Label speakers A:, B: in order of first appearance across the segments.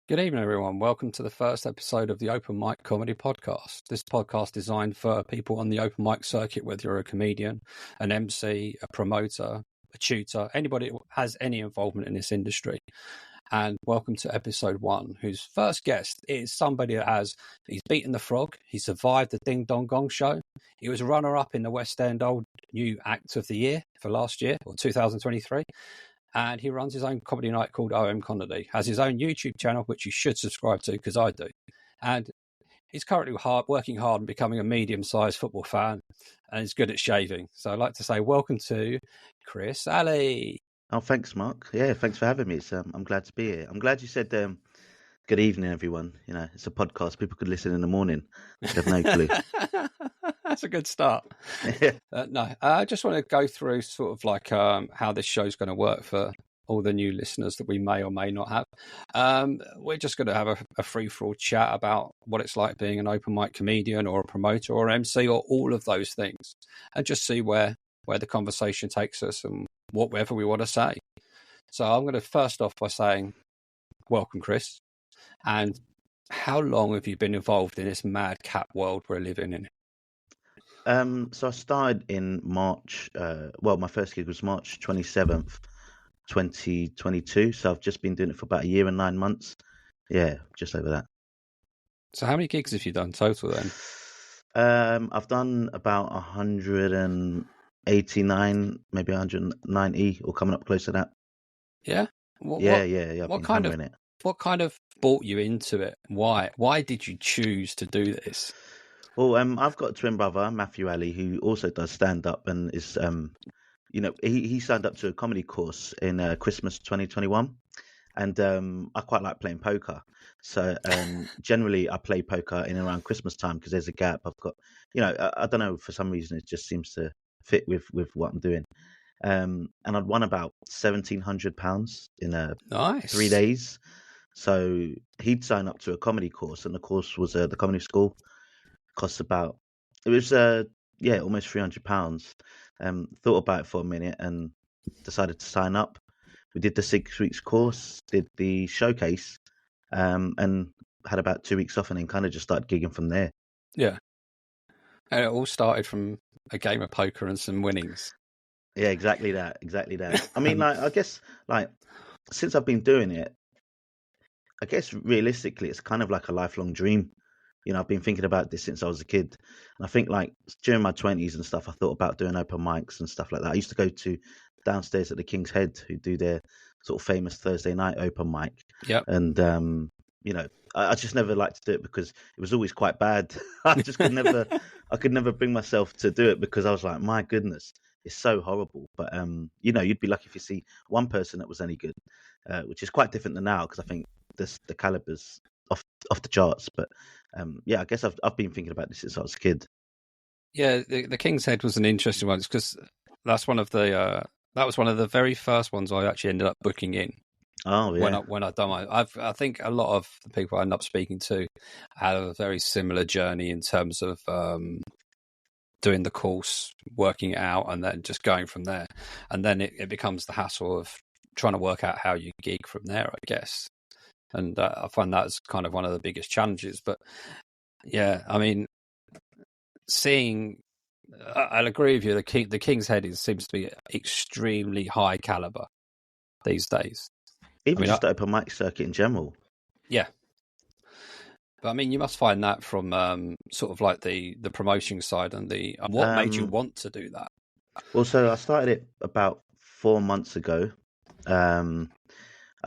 A: Good evening, everyone. Welcome to the first episode of the Open Mic Comedy Podcast. This podcast is designed for people on the open mic circuit, whether you're a comedian, an MC, a promoter, a tutor, anybody who has any involvement in this industry. And welcome to episode 1, whose first guest is somebody he's beaten the frog, he survived the Ding Dong Gong show, he was runner-up in the West End Old New Act of the Year for last year, or 2023. And he runs his own comedy night called OM Comedy, has his own YouTube channel, which you should subscribe to because I do. And he's currently working hard and becoming a medium-sized football fan, and he's good at shaving. So I'd like to say welcome to Chris Alley.
B: Oh, thanks, Mark. Yeah, thanks for having me. I'm glad to be here. I'm glad you said good evening, everyone. You know, it's a podcast. People could listen in the morning. I have no clue.
A: That's a good start. I just want to go through sort of like how this show's going to work for all the new listeners that we may or may not have. We're just going to have a free-for-all chat about what it's like being an open mic comedian or a promoter or MC or all of those things, and just see where the conversation takes us and whatever we want to say. So I'm going to first off by saying welcome, Chris. And how long have you been involved in this madcap world we're living in?
B: So I started in March. My first gig was March 27th, 2022. So I've just been doing it for about a year and 9 months. Yeah, just over that.
A: So how many gigs have you done total then?
B: I've done about 189, maybe 190, or coming up close to that.
A: Yeah?
B: Yeah.
A: What kind of brought you into it? Why did you choose to do this?
B: Well, I've got a twin brother, Matthew Alley, who also does stand-up and is, he signed up to a comedy course in Christmas 2021, and I quite like playing poker. So generally, I play poker in and around Christmas time because there's a gap. I've got, I don't know, for some reason, it just seems to fit with what I'm doing. And I'd won about £1,700 in
A: Nice.
B: 3 days. So he'd sign up to a comedy course, and the course was the comedy school. Cost almost £300. Thought about it for a minute and decided to sign up. We did the 6 weeks course, did the showcase, and had about 2 weeks off, and then kind of just started gigging from there.
A: Yeah. And it all started from a game of poker and some winnings.
B: Yeah, exactly that. I mean, I guess, since I've been doing it, I guess realistically, it's kind of like a lifelong dream. I've been thinking about this since I was a kid. And I think during my 20s and stuff, I thought about doing open mics and stuff like that. I used to go to downstairs at the King's Head, who do their sort of famous Thursday night open mic.
A: Yeah.
B: And, I just never liked to do it because it was always quite bad. I could never bring myself to do it because I was like, my goodness, it's so horrible. But, you'd be lucky if you see one person that was any good, which is quite different than now because I think the caliber's off the charts. But I guess I've been thinking about this since I was a kid.
A: Yeah, the King's Head was an interesting one because that's one of the that was one of the very first ones I actually ended up booking in.
B: Oh yeah.
A: When I done I think a lot of the people I ended up speaking to had a very similar journey in terms of doing the course, working it out, and then just going from there. And then it becomes the hassle of trying to work out how you gig from there, I guess. And I find that's kind of one of the biggest challenges. But yeah, I mean, I'll agree with you. The King's Head seems to be extremely high caliber these days.
B: Even just the open mic circuit in general.
A: Yeah. But I mean, you must find that from sort of like the promotion side and what made you want to do that?
B: Well, so I started it about 4 months ago. I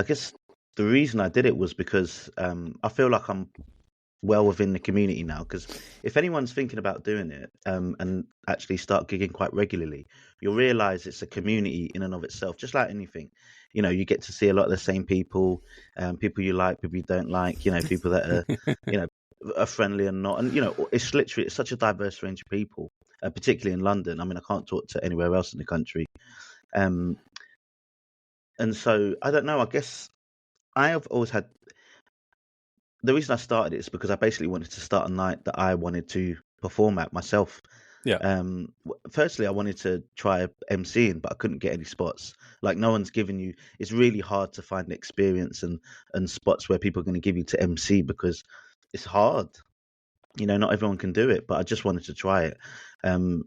B: guess the reason I did it was because I feel like I'm well within the community now, because if anyone's thinking about doing it and actually start gigging quite regularly, you'll realize it's a community in and of itself, just like anything. You get to see a lot of the same people, people you like, people you don't like, people that are are friendly and not, and it's such a diverse range of people, particularly in London. I mean, I can't talk to anywhere else in the country, and so I don't know, I guess I have always had, the reason I started it is because I basically wanted to start a night that I wanted to perform at myself.
A: Yeah.
B: Firstly, I wanted to try MCing, but I couldn't get any spots. Like no one's giving you. It's really hard to find experience and spots where people are going to give you to MC because it's hard. Not everyone can do it, but I just wanted to try it. Um,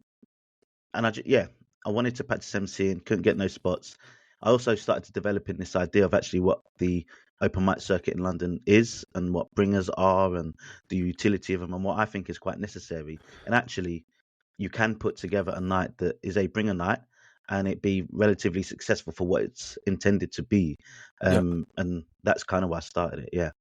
B: and I wanted to practice MCing, couldn't get no spots. I also started to develop in this idea of actually what the open mic circuit in London is and what bringers are and the utility of them and what I think is quite necessary. And actually, you can put together a night that is a bringer night and it be relatively successful for what it's intended to be.
A: Yeah.
B: And that's kind of why I started it. Yeah.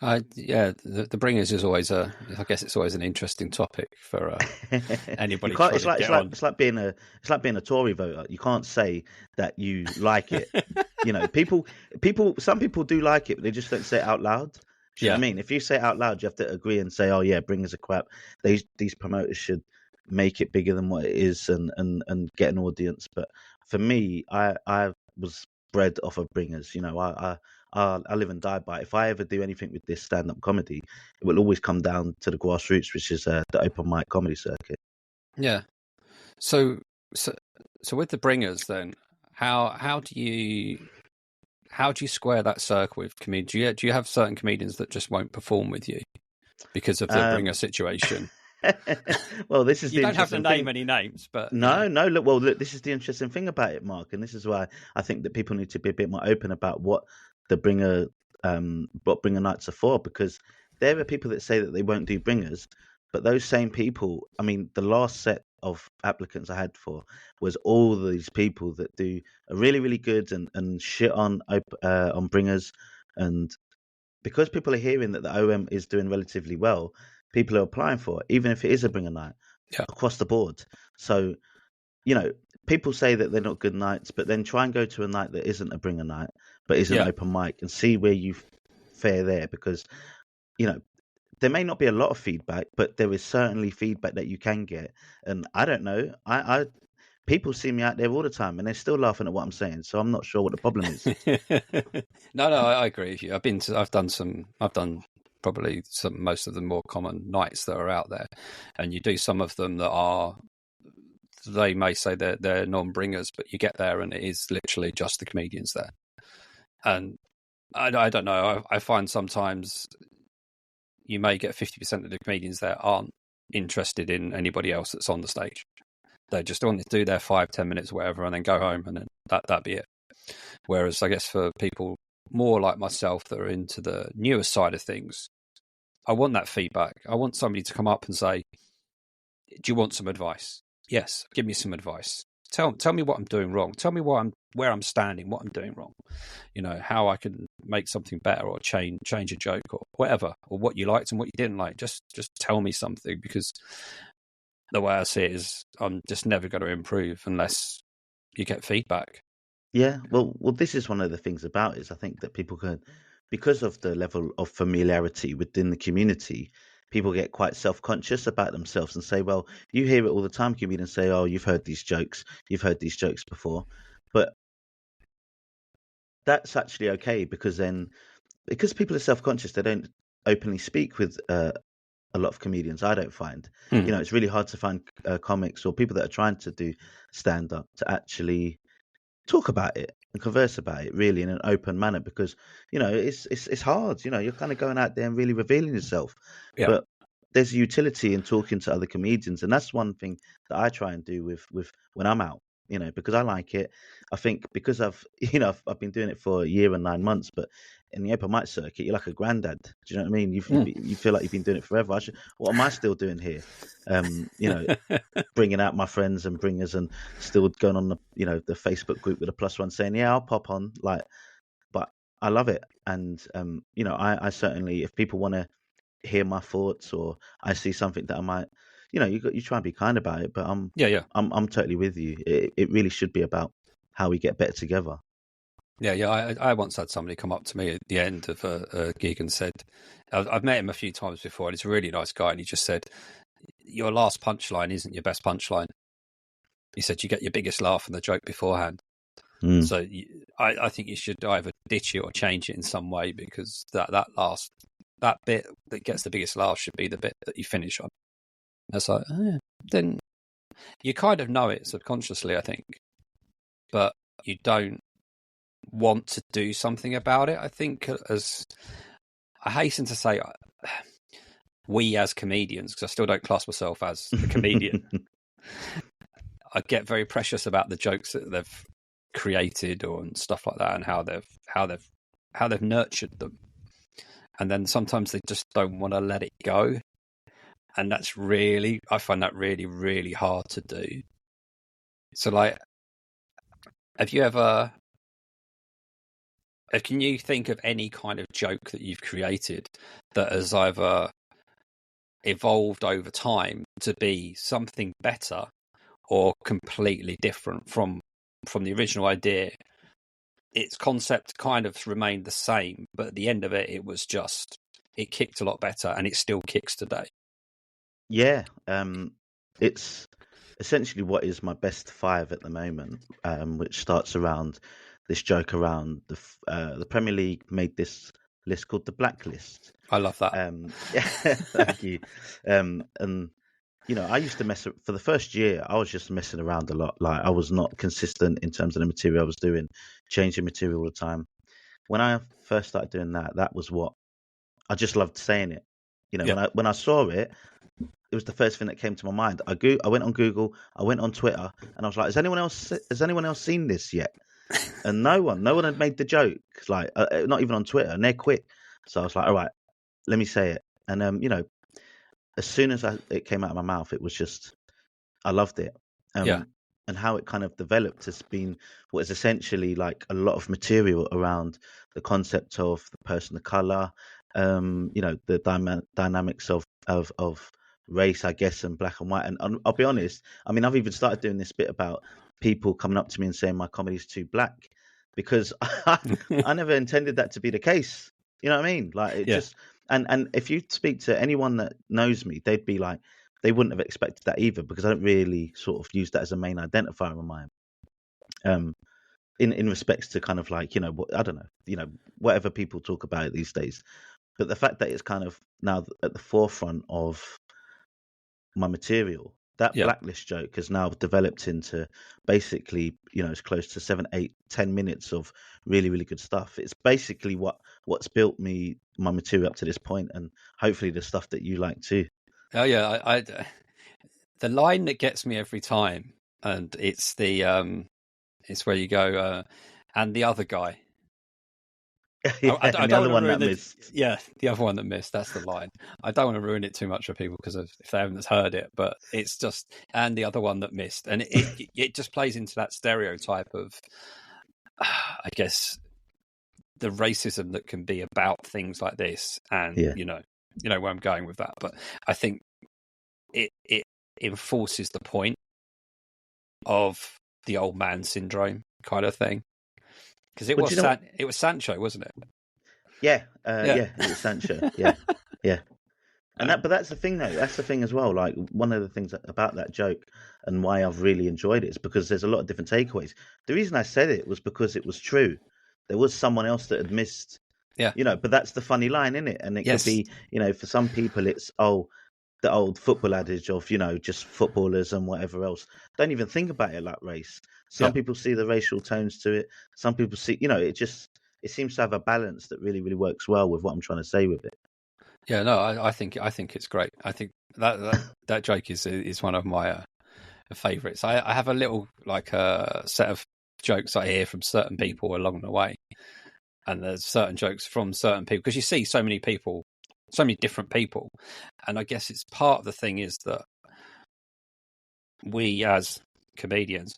A: The bringers is always I guess it's always an interesting topic for
B: You
A: anybody
B: can't.
A: trying
B: It's
A: to
B: like
A: get on.
B: it's like being a Tory voter. You can't say that you like it. Some people do like it, but they just don't say it out loud. Do you know what I
A: Yeah.
B: mean? If you say it out loud, you have to agree and say, "Oh yeah, bringers are crap." These promoters should make it bigger than what it is and get an audience. But for me, I was bred off of bringers. I live and die by it. If I ever do anything with this stand-up comedy, it will always come down to the grassroots, which is the open mic comedy circuit.
A: Yeah. So with the bringers, then how do you square that circle with comedians? Do you have certain comedians that just won't perform with you because of the
B: Um,
A: bringer situation?
B: well, this is
A: You
B: the
A: don't have to
B: interesting
A: name
B: thing.
A: any names, but
B: No. Look, well, look, this is the interesting thing about it, Mark, and this is why I think that people need to be a bit more open about what bringer nights are for, because there are people that say that they won't do bringers, but those same people, I mean, the last set of applicants I had for was all these people that do are really, really good and shit on bringers, and because people are hearing that the OM is doing relatively well, people are applying for it, even if it is a bringer night
A: yeah,
B: across the board. So, you know, people say that they're not good nights, but then try and go to a night that isn't a bringer night, but is an
A: yeah.
B: open mic and see where you fare there. Because, you know, there may not be a lot of feedback, but there is certainly feedback that you can get. And I don't know, I people see me out there all the time and they're still laughing at what I'm saying. So I'm not sure what the problem is.
A: No, I agree with you. I've done probably most of the more common nights that are out there, and you do some of them that are, they may say they're non-bringers, but you get there and it is literally just the comedians there. And I don't know. I find sometimes you may get 50% of the comedians there aren't interested in anybody else that's on the stage. They just want to do their 5-10 minutes or whatever and then go home, and then that be it. Whereas I guess for people more like myself that are into the newer side of things, I want that feedback. I want somebody to come up and say, do you want some advice? Yes, give me some advice. Tell me what I'm doing wrong. Tell me where I'm standing, what I'm doing wrong. How I can make something better or change a joke or whatever, or what you liked and what you didn't like. Just tell me something, because the way I see it is I'm just never going to improve unless you get feedback.
B: Yeah, well, this is one of the things about it is I think that people can, because of the level of familiarity within the community, people get quite self-conscious about themselves and say, well, you hear it all the time, comedians say, oh, you've heard these jokes before. But that's actually okay, because people are self-conscious, they don't openly speak with a lot of comedians. I don't find,
A: Hmm.
B: it's really hard to find comics or people that are trying to do stand-up to actually talk about it and converse about it really in an open manner, because it's hard. You're kind of going out there and really revealing yourself,
A: Yeah.
B: but there's a utility in talking to other comedians, and that's one thing that I try and do with when I'm out, because I like it. I think because I've been doing it for a year and 9 months, but in the open mic circuit you're like a granddad. Do you know what I mean? You feel like you've been doing it forever. What am I still doing here? Bringing out my friends and bringers, and still going on the Facebook group with a +1 saying, yeah, I'll pop on, like, but I love it. And I certainly, if people want to hear my thoughts or I see something that I might, you try and be kind about it, but
A: Yeah.
B: I'm totally with you. It really should be about how we get better together.
A: Yeah. I once had somebody come up to me at the end of a gig and said, I've met him a few times before, and he's a really nice guy, and he just said, your last punchline isn't your best punchline. He said, you get your biggest laugh from the joke beforehand. So I think you should either ditch it or change it in some way, because that bit that gets the biggest laugh should be the bit that you finish on. That's like, then you kind of know it subconsciously, I think, but you don't want to do something about it. I think, as I hasten to say, we as comedians, because I still don't class myself as a comedian, I get very precious about the jokes that they've created or and stuff like that, and how they've nurtured them. And then sometimes they just don't want to let it go. And I find that really, really hard to do. So, like, can you think of any kind of joke that you've created that has either evolved over time to be something better or completely different from the original idea? Its concept kind of remained the same, but at the end of it, it kicked a lot better, and it still kicks today.
B: Yeah, it's essentially what is my best five at the moment, which starts around this joke around the Premier League made this list called the Blacklist.
A: I love that.
B: Yeah, thank you. And I used to for the first year. I was just messing around a lot. Like, I was not consistent in terms of the material I was doing, changing material all the time. When I first started doing that, that was what I just loved saying it. When I saw it, it was the first thing that came to my mind. I went on Google, I went on Twitter, and I was like, "Has anyone else seen this yet?" And no one had made the joke. Like, not even on Twitter, and they're quick. So I was like, "All right, let me say it." And as soon as it came out of my mouth, it was just, I loved it. And how it kind of developed has been what is essentially like a lot of material around the concept of the person of color, the dynamics of race, I guess, and black and white. And I'll be honest, I mean, I've even started doing this bit about people coming up to me and saying my comedy's too black, because I never intended that to be the case. You know what I mean? Like, it just, and if you speak to anyone that knows me, they'd be like, they wouldn't have expected that either, because I don't really sort of use that as a main identifier of mine. In respects to kind of like, I don't know, whatever people talk about it these days. But the fact that it's kind of now at the forefront of my material, that Blacklist joke has now developed into basically, it's close to 7, 8, 10 minutes of really, really good stuff. It's basically what's built my material up to this point, and hopefully the stuff that you like too.
A: Oh yeah, I the line that gets me every time, and it's it's where you go, and the other guy.
B: The other one that missed.
A: Yeah, the other one that missed. That's the line. I don't want to ruin it too much for people, because if they haven't heard it, but it's just, and the other one that missed, and it just plays into that stereotype of, I guess, the racism that can be about things like this, and you know where I'm going with that. But I think it enforces the point of the old man syndrome kind of thing, because it was Sancho, wasn't it?
B: Yeah, it was Sancho. Yeah. But that's the thing, though. That's the thing as well. Like, one of the things about that joke and why I've really enjoyed it is because there's a lot of different takeaways. The reason I said it was because it was true. There was someone else that had missed.
A: Yeah.
B: But that's the funny line, isn't it? And it could be, for some people, it's the old football adage of, just footballers and whatever else. Don't even think about it like race. Some people see the racial tones to it. Some people see, it seems to have a balance that really, really works well with what I'm trying to say with it.
A: Yeah, no, I think it's great. I think that joke is one of my favourites. I have a little set of jokes I hear from certain people along the way, and there's certain jokes from certain people, because you see so many people, so many different people, and I guess it's part of the thing is that we as comedians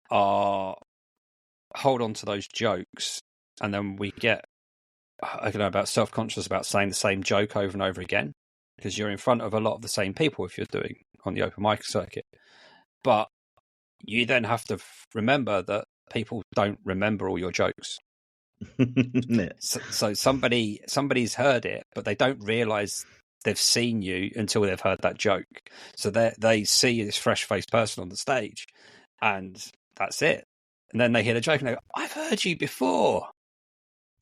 A: hold on to those jokes, and then we get, I don't know, about self-conscious about saying the same joke over and over again, because you're in front of a lot of the same people if you're doing on the open mic circuit. But you then have to remember that people don't remember all your jokes. So somebody's heard it, but they don't realise they've seen you until they've heard that joke. So they see this fresh-faced person on the stage, and that's it. And then they hear the joke and they go, "I've heard you before."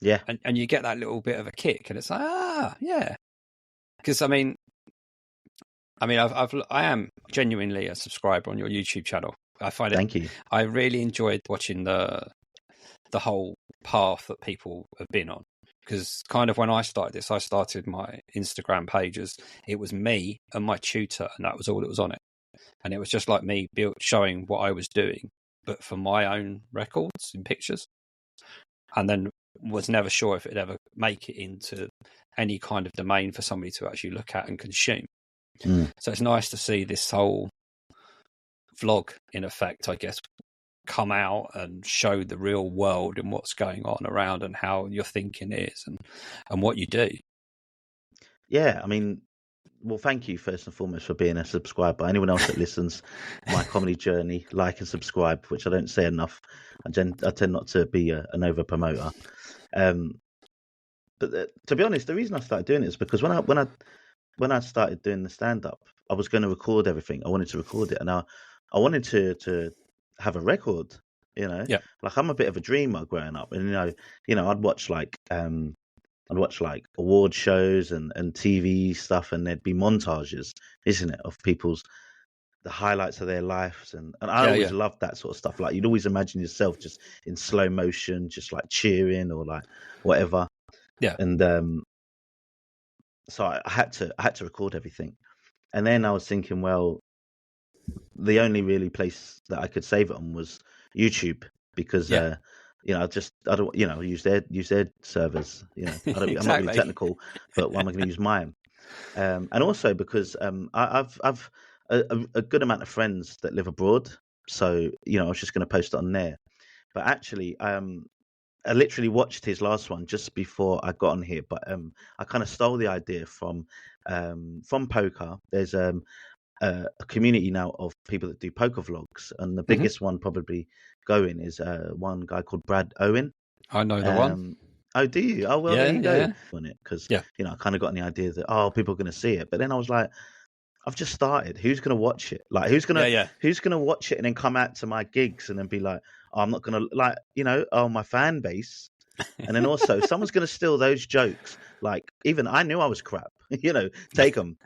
B: Yeah.
A: And you get that little bit of a kick, and it's like, yeah. Because, I mean, I mean, I am genuinely a subscriber on your YouTube channel. I find
B: Thank you.
A: I really enjoyed watching the whole path that people have been on. Because kind of when I started this, I started my Instagram pages. It was me and my tutor, and that was all that was on it. And it was just like me showing what I was doing, but for my own records in pictures. And then was never sure if it'd ever make it into any kind of domain for somebody to actually look at and consume. So it's nice to see this whole vlog, in effect, I guess, come out and show the real world and what's going on around and how your thinking is and what you do.
B: Yeah, I mean, well, thank you first and foremost for being a subscriber. Anyone else that listens, my comedy journey, like and subscribe, which I don't say enough. I tend not to be an over promoter. But to be honest, the reason I started doing it is because when I started doing the stand up, I was going to record everything. I wanted to record it, and I wanted to have a record.
A: Yeah.
B: Like I'm a bit of a dreamer growing up, and I'd watch like award shows and TV stuff, and there'd be montages, isn't it, of the highlights of their lives, and I always loved that sort of stuff. Like you'd always imagine yourself just in slow motion, just like cheering or like whatever.
A: Yeah.
B: And so I had to record everything, and then I was thinking, well, the only really place that I could save it on was YouTube because I don't use their servers.
A: Exactly.
B: I'm not really technical, but why am I going to use mine? And also because I've a good amount of friends that live abroad, so I was just going to post it on there. But actually, I literally watched his last one just before I got on here, but I kind of stole the idea from poker. There's a community now of people that do poker vlogs, and the biggest one probably going is one guy called Brad Owen.
A: I know the one.
B: Oh, do you? Oh, well, there you go.
A: Yeah.
B: On it because I kind of got the idea that people are going to see it, but then I was like, I've just started. Who's going to watch it? Like, who's going to watch it and then come out to my gigs and then be like, oh, I'm not going to my fan base. And then also someone's going to steal those jokes. Like, even I knew I was crap, take them,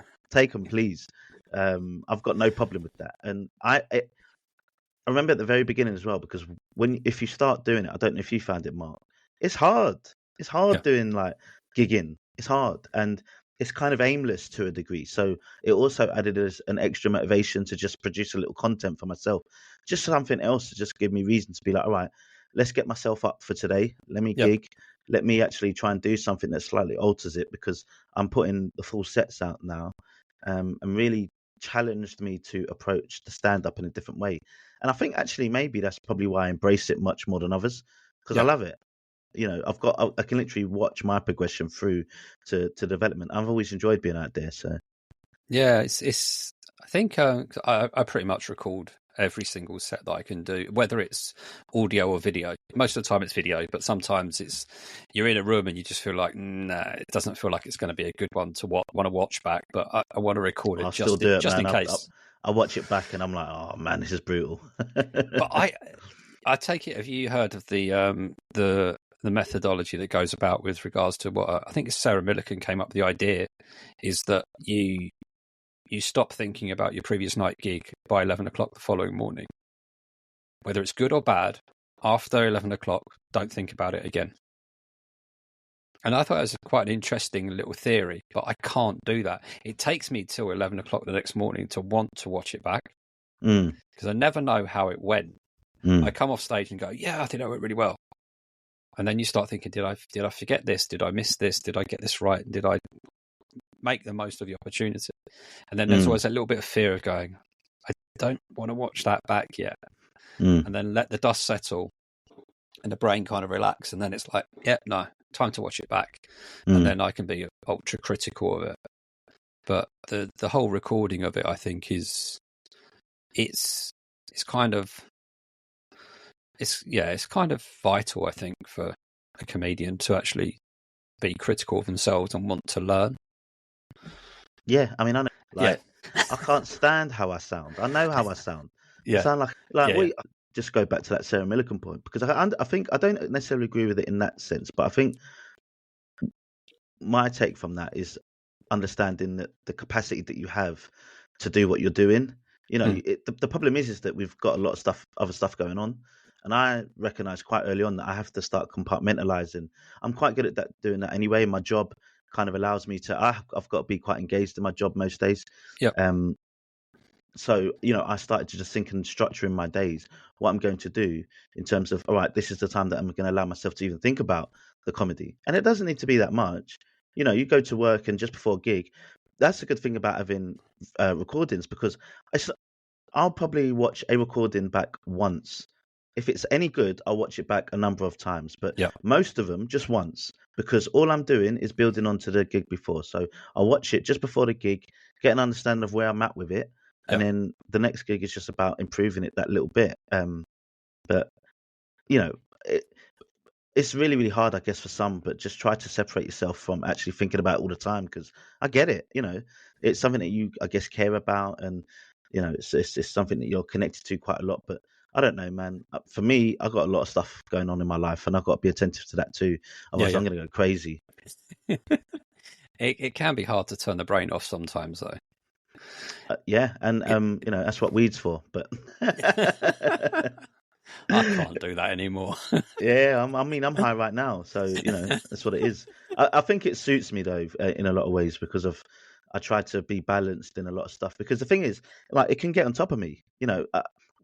B: please. I've got no problem with that. And I remember at the very beginning as well, because if you start doing it, I don't know if you found it, Mark, it's hard. It's hard doing like gigging. It's hard. And it's kind of aimless to a degree. So it also added as an extra motivation to just produce a little content for myself, just something else to just give me reason to be like, all right, let's get myself up for today. Let me gig. Let me actually try and do something that slightly alters it, because I'm putting the full sets out now, and really challenged me to approach the stand-up in a different way. And I think actually maybe that's probably why I embrace it much more than others, because I love it. I can literally watch my progression through to development. I've always enjoyed being out there. So
A: yeah, it's I think I pretty much record every single set that I can do, whether it's audio or video. Most of the time it's video, but sometimes you're in a room and you just feel like, nah, it doesn't feel like it's going to be a good one to want to watch back, but I want to record it just in case.
B: I watch it back and I'm like, oh man, this is brutal.
A: But I take it, have you heard of the methodology that goes about with regards to what I think Sarah Millican came up with the idea, is that you stop thinking about your previous night gig by 11 o'clock the following morning. Whether it's good or bad, after 11 o'clock, don't think about it again. And I thought it was quite an interesting little theory, but I can't do that. It takes me till 11 o'clock the next morning to want to watch it back, because I never know how it went. I come off stage and go, yeah, I think that went really well. And then you start thinking, did I forget this? Did I miss this? Did I get this right? Did I make the most of the opportunity? And then there's always a little bit of fear of going, I don't want to watch that back yet. And then let the dust settle and the brain kind of relax. And then it's like, yeah, no, time to watch it back. And then I can be ultra critical of it. But the whole recording of it, I think, it's kind of vital, I think, for a comedian to actually be critical of themselves and want to learn.
B: Yeah, I mean, I know, I can't stand how I sound. I know how I sound.
A: Yeah,
B: I sound just go back to that Sarah Millican point, because I think I don't necessarily agree with it in that sense, but I think my take from that is understanding that the capacity that you have to do what you're doing. You know, the problem is that we've got a lot of other stuff going on, and I recognized quite early on that I have to start compartmentalizing. I'm quite good at doing that anyway. My job kind of allows me to. I've got to be quite engaged in my job most days.
A: Yep.
B: So, I started to just think and structure in my days what I'm going to do in terms of, all right, this is the time that I'm going to allow myself to even think about the comedy. And it doesn't need to be that much. You go to work and just before a gig, that's a good thing about having recordings, because I'll probably watch a recording back once. If it's any good, I'll watch it back a number of times, but most of them just once, because all I'm doing is building onto the gig before. So I'll watch it just before the gig, get an understanding of where I'm at with it, and then the next gig is just about improving it that little bit. But it's really, really hard, I guess, for some, but just try to separate yourself from actually thinking about it all the time, because I get it. It's something that you, I guess, care about, and it's something that you're connected to quite a lot. But I don't know, man. For me, I've got a lot of stuff going on in my life, and I've got to be attentive to that too. Otherwise, I'm going to go crazy.
A: It can be hard to turn the brain off sometimes, though.
B: And that's what weed's for. But
A: I can't do that anymore.
B: I'm high right now, so that's what it is. I think it suits me though in a lot of ways, because I try to be balanced in a lot of stuff. Because the thing is, like, it can get on top of me.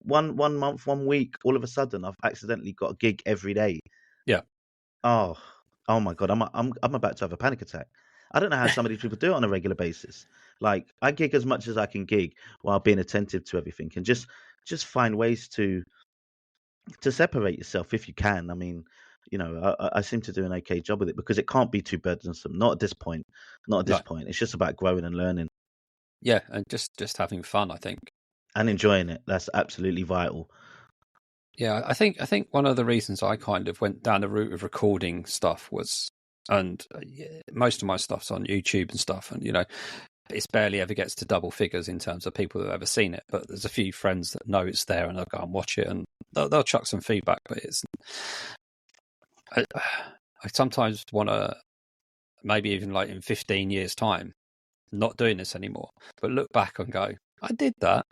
B: One month, 1 week, all of a sudden, I've accidentally got a gig every day.
A: Yeah.
B: Oh my God, I'm about to have a panic attack. I don't know how some of these people do it on a regular basis. Like, I gig as much as I can gig while being attentive to everything, and just find ways to separate yourself if you can. I mean, I seem to do an okay job with it, because it can't be too burdensome. Not at this point. It's just about growing and learning.
A: Yeah, and just having fun, I think,
B: and enjoying it. That's absolutely vital.
A: Yeah, I think one of the reasons I kind of went down the route of recording stuff was, and most of my stuff's on YouTube and stuff, and it's barely ever gets to double figures in terms of people that have ever seen it. But there's a few friends that know it's there, and they'll go and watch it, and they'll chuck some feedback. But I sometimes want to, maybe even like in 15 years' time, not doing this anymore, but look back and go, I did that.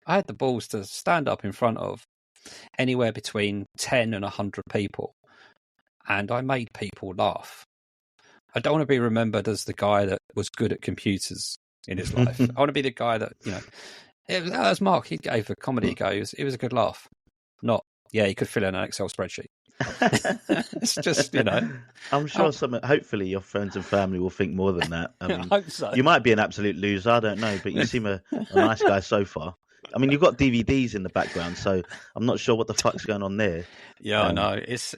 A: I had the balls to stand up in front of anywhere between 10 and 100 people, and I made people laugh. I don't want to be remembered as the guy that was good at computers in his life. I want to be the guy that, as Marc, he gave a comedy go. It was a good laugh. Not, he could fill in an Excel spreadsheet. It's just,
B: I'm sure hopefully your friends and family will think more than that. I mean,
A: I hope so.
B: You might be an absolute loser, I don't know, but you seem a nice guy so far. I mean, you've got DVDs in the background, so I'm not sure what the fuck's going on there.
A: Yeah, I know. It's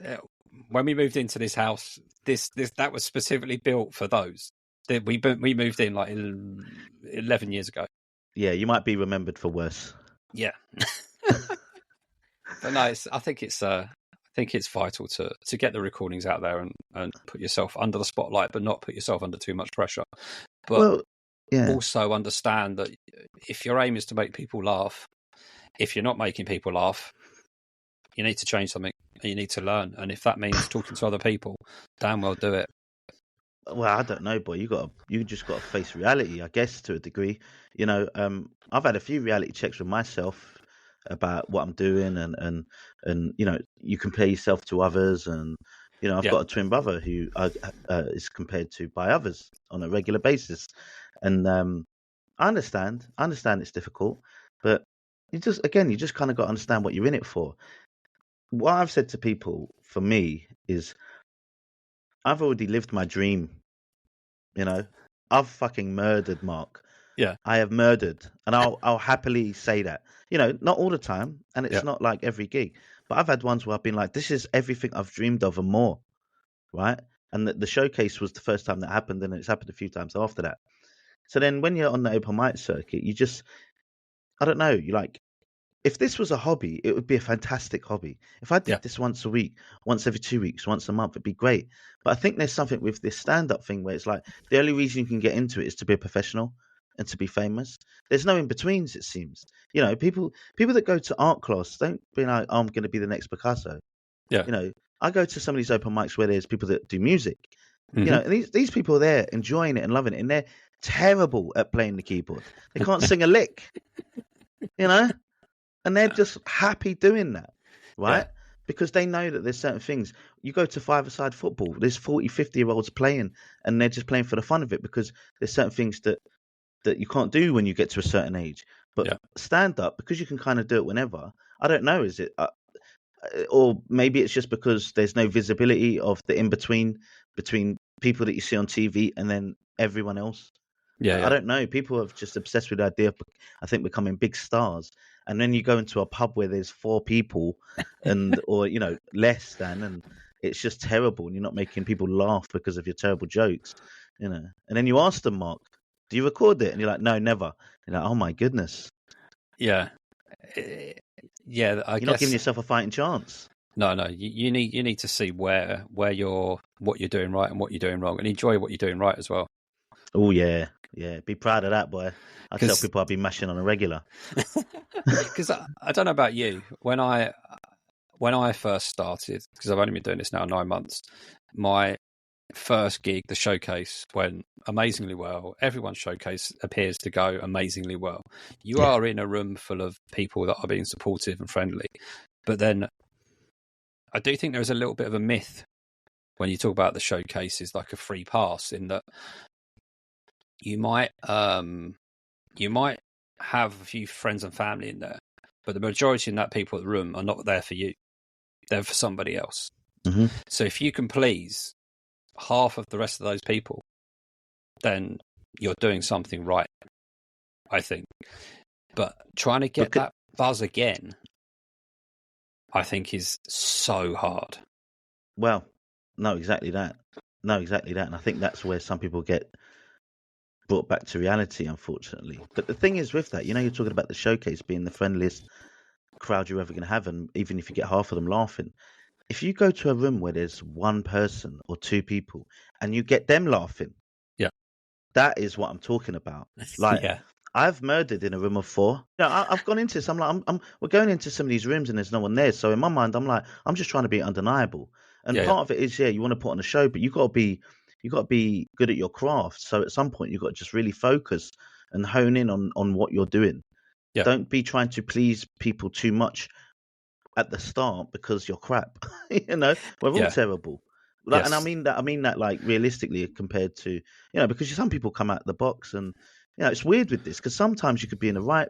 A: when we moved into this house, that was specifically built for those. We moved in like 11 years ago.
B: Yeah, you might be remembered for worse.
A: Yeah, but no, I think it's vital to get the recordings out there and put yourself under the spotlight, but not put yourself under too much pressure. But also understand that if your aim is to make people laugh, if you're not making people laugh, you need to change something and you need to learn. And if that means talking to other people, damn well do it.
B: Well, I don't know, boy. You just got to face reality, I guess, to a degree. I've had a few reality checks with myself about what I'm doing, and you compare yourself to others, and I've got a twin brother who is compared to by others on a regular basis, and I understand it's difficult, but you just kind of got to understand what you're in it for. What I've said to people, for me, is I've already lived my dream. I've fucking murdered, Marc.
A: Yeah,
B: I have murdered, and I'll happily say that. Not all the time, and it's not like every gig, but I've had ones where I've been like, this is everything I've dreamed of and more, right? And the showcase was the first time that happened, and it's happened a few times after that. So then when you're on the open mic circuit, I don't know, if this was a hobby, it would be a fantastic hobby. If I did this once a week, once every 2 weeks, once a month, it'd be great. But I think there's something with this stand-up thing where it's like the only reason you can get into it is to be a professional and to be famous. There's no in-betweens, it seems. People that go to art class don't be like, oh, I'm going to be the next Picasso.
A: Yeah.
B: I go to some of these open mics where there's people that do music.
A: Mm-hmm.
B: And these people are there enjoying it and loving it, and terrible at playing the keyboard. They can't sing a lick, you know, and they're just happy doing that,
A: Yeah,
B: right? Because they know that there's certain things. You go to five-a-side football, there's 40, 50-year-olds playing, and they're just playing for the fun of it because there's certain things that you can't do when you get to a certain age. But
A: yeah,
B: stand up, because you can kind of do it whenever. I don't know, is it, or maybe it's just because there's no visibility of the in between people that you see on TV and then everyone else.
A: yeah,
B: I
A: yeah,
B: don't know. People are just obsessed with the idea of, I think, becoming big stars. And then you go into a pub where there's four people, or less than, and it's just terrible. And you're not making people laugh because of your terrible jokes, And then you ask them, Mark, do you record it? And you're like, no, never. You're like, oh my goodness,
A: yeah. Eh, yeah, I
B: you're not giving
A: guess
B: yourself a fighting chance.
A: no, no. You need to see where you're what you're doing right and what you're doing wrong, and enjoy what you're doing right as well.
B: Oh yeah, yeah. Be proud of that, boy. I tell
A: Because
B: people I'll be mashing on a regular.
A: I don't know about you, when I first started, because I've only been doing this now 9 months, my first gig, the showcase, went amazingly well. Everyone's showcase appears to go amazingly well. You
B: Yeah.
A: are in a room full of people that are being supportive and friendly, but then I do think there's a little bit of a myth when you talk about the showcases like a free pass, in that you might have a few friends and family in there, but the majority of that people in the room are not there for you. They're for somebody else.
B: Mm-hmm.
A: So if you can please half of the rest of those people, then you're doing something right, I think. But trying to get that buzz again, I think, is so hard.
B: Well, no, exactly that. No, exactly that. And I think that's where some people get brought back to reality, unfortunately. But the thing is with that, you're talking about the showcase being the friendliest crowd you're ever going to have. And even if you get half of them laughing, if you go to a room where there's one person or two people and you get them laughing,
A: Yeah.
B: that is what I'm talking about. Like,
A: Yeah.
B: I've murdered in a room of four. I've gone into this. I'm like, we're going into some of these rooms and there's no one there. So in my mind, I'm like, I'm just trying to be undeniable. And part of it is, you want to put on a show, but you got to be good at your craft. So at some point, you've got to just really focus and hone in on what you're doing.
A: Yeah.
B: Don't be trying to please people too much at the start because you're crap. We're all terrible. Like,
A: Yes.
B: And I mean that like realistically compared to, because some people come out of the box and, it's weird with this because sometimes you could be in the right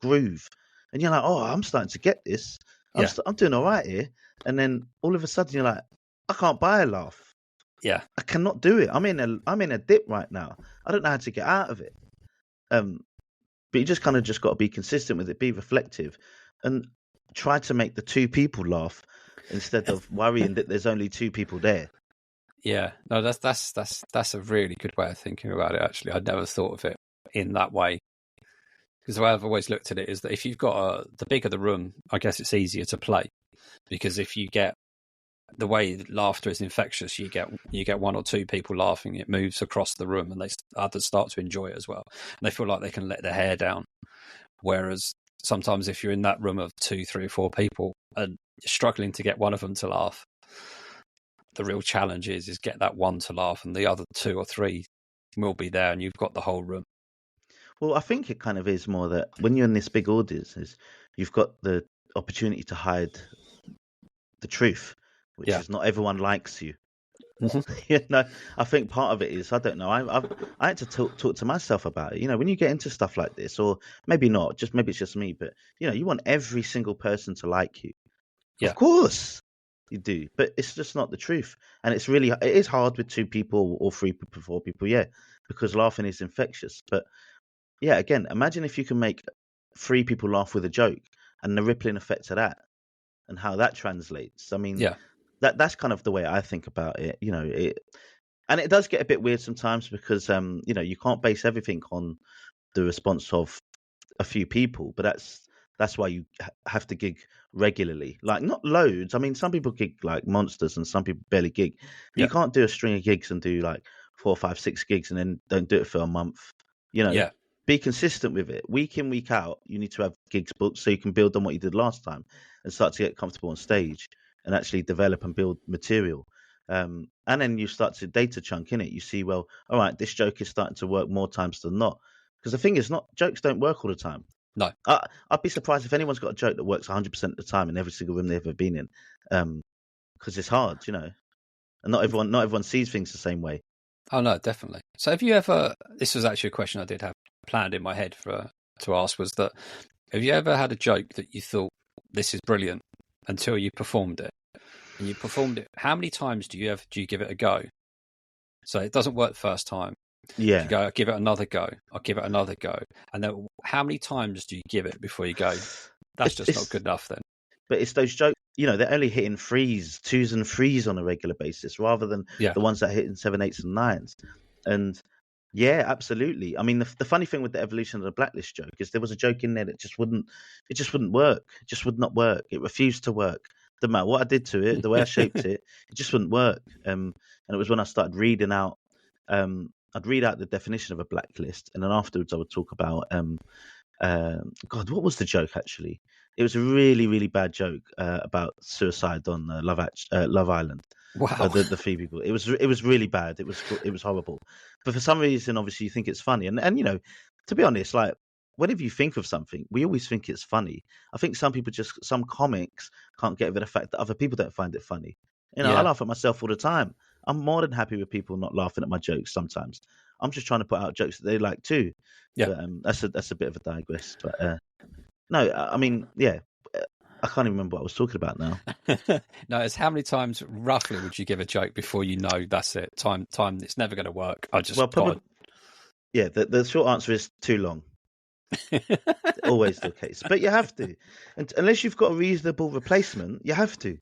B: groove and you're like, oh, I'm starting to get this. I'm doing all right here. And then all of a sudden you're like, I can't buy a laugh.
A: Yeah.
B: I cannot do it. I'm in a dip right now. I don't know how to get out of it. But you just kind of just got to be consistent with it, be reflective, and try to make the two people laugh instead of worrying that there's only two people there.
A: Yeah. No, that's a really good way of thinking about it. Actually, I'd never thought of it in that way. Because the way I've always looked at it is that if you've got the bigger the room, I guess it's easier to play. Because if you get the way laughter is infectious, you get one or two people laughing, it moves across the room, and others start to enjoy it as well, and they feel like they can let their hair down. Whereas sometimes if you're in that room of 2, 3, or 4 people and you're struggling to get one of them to laugh, the real challenge is get that one to laugh, and the other 2 or 3 will be there, and you've got the whole room.
B: Well, I think it kind of is more that when you're in this big audience, you've got the opportunity to hide the truth, which is not everyone likes you. I think part of it is, I don't know. I had to talk to myself about it. When you get into stuff like this, or maybe not, maybe it's just me, but you want every single person to like you.
A: Yeah.
B: Of course you do, but it's just not the truth. And it is hard with 2 people or 3 people, 4 people, because laughing is infectious. But again, imagine if you can make 3 people laugh with a joke and the rippling effect of that and how that translates. I mean, that's kind of the way I think about it. And it does get a bit weird sometimes because you can't base everything on the response of a few people, but that's why you have to gig regularly. Like, not loads. I mean, some people gig like monsters and some people barely gig. But you can't do a string of gigs and do like 4, 5, 6 gigs and then don't do it for a month. Be consistent with it. Week in, week out, you need to have gigs booked so you can build on what you did last time and start to get comfortable on stage and actually develop and build material. And then you start to data chunk in it. You see, well, all right, this joke is starting to work more times than not. Because the thing is, not jokes don't work all the time.
A: No.
B: I'd be surprised if anyone's got a joke that works 100% of the time in every single room they've ever been in, because it's hard, and not everyone sees things the same way.
A: Oh no, definitely. So have you ever? This was actually a question I did have planned in my head to ask. Was that have you ever had a joke that you thought this is brilliant until you performed it, and you performed it? How many times do you give it a go? So it doesn't work the first time.
B: Yeah.
A: You go, I'll give it another go. I'll give it another go. And then how many times do you give it before you go, that's just not good enough then?
B: But it's those jokes, they're only hitting twos and threes on a regular basis rather than the ones that hit in 7, 8s and 9s. And yeah, absolutely. I mean, the funny thing with the evolution of the blacklist joke is there was a joke in there that just wouldn't work. It just would not work. It refused to work. Doesn't matter what I did to it, the way I shaped it, it just wouldn't work. And it was when I started reading out, I'd read out the definition of a blacklist, and then afterwards I would talk about, God, what was the joke actually? It was a really, really bad joke about suicide on Love Island.
A: Wow.
B: The three people. It was really bad. It was horrible. But for some reason, obviously, you think it's funny. And to be honest, like whenever you think of something, we always think it's funny. I think some comics can't get over the fact that other people don't find it funny. I laugh at myself all the time. I'm more than happy with people not laughing at my jokes sometimes. I'm just trying to put out jokes that they like too.
A: Yeah.
B: But, that's a bit of a digress. But no, I mean, yeah, I can't even remember what I was talking about now.
A: No, it's how many times roughly would you give a joke before you know that's it? Time, it's never going to work.
B: Probably. Yeah, the short answer is too long. Always the case, but you have to, and unless you've got a reasonable replacement, you have to.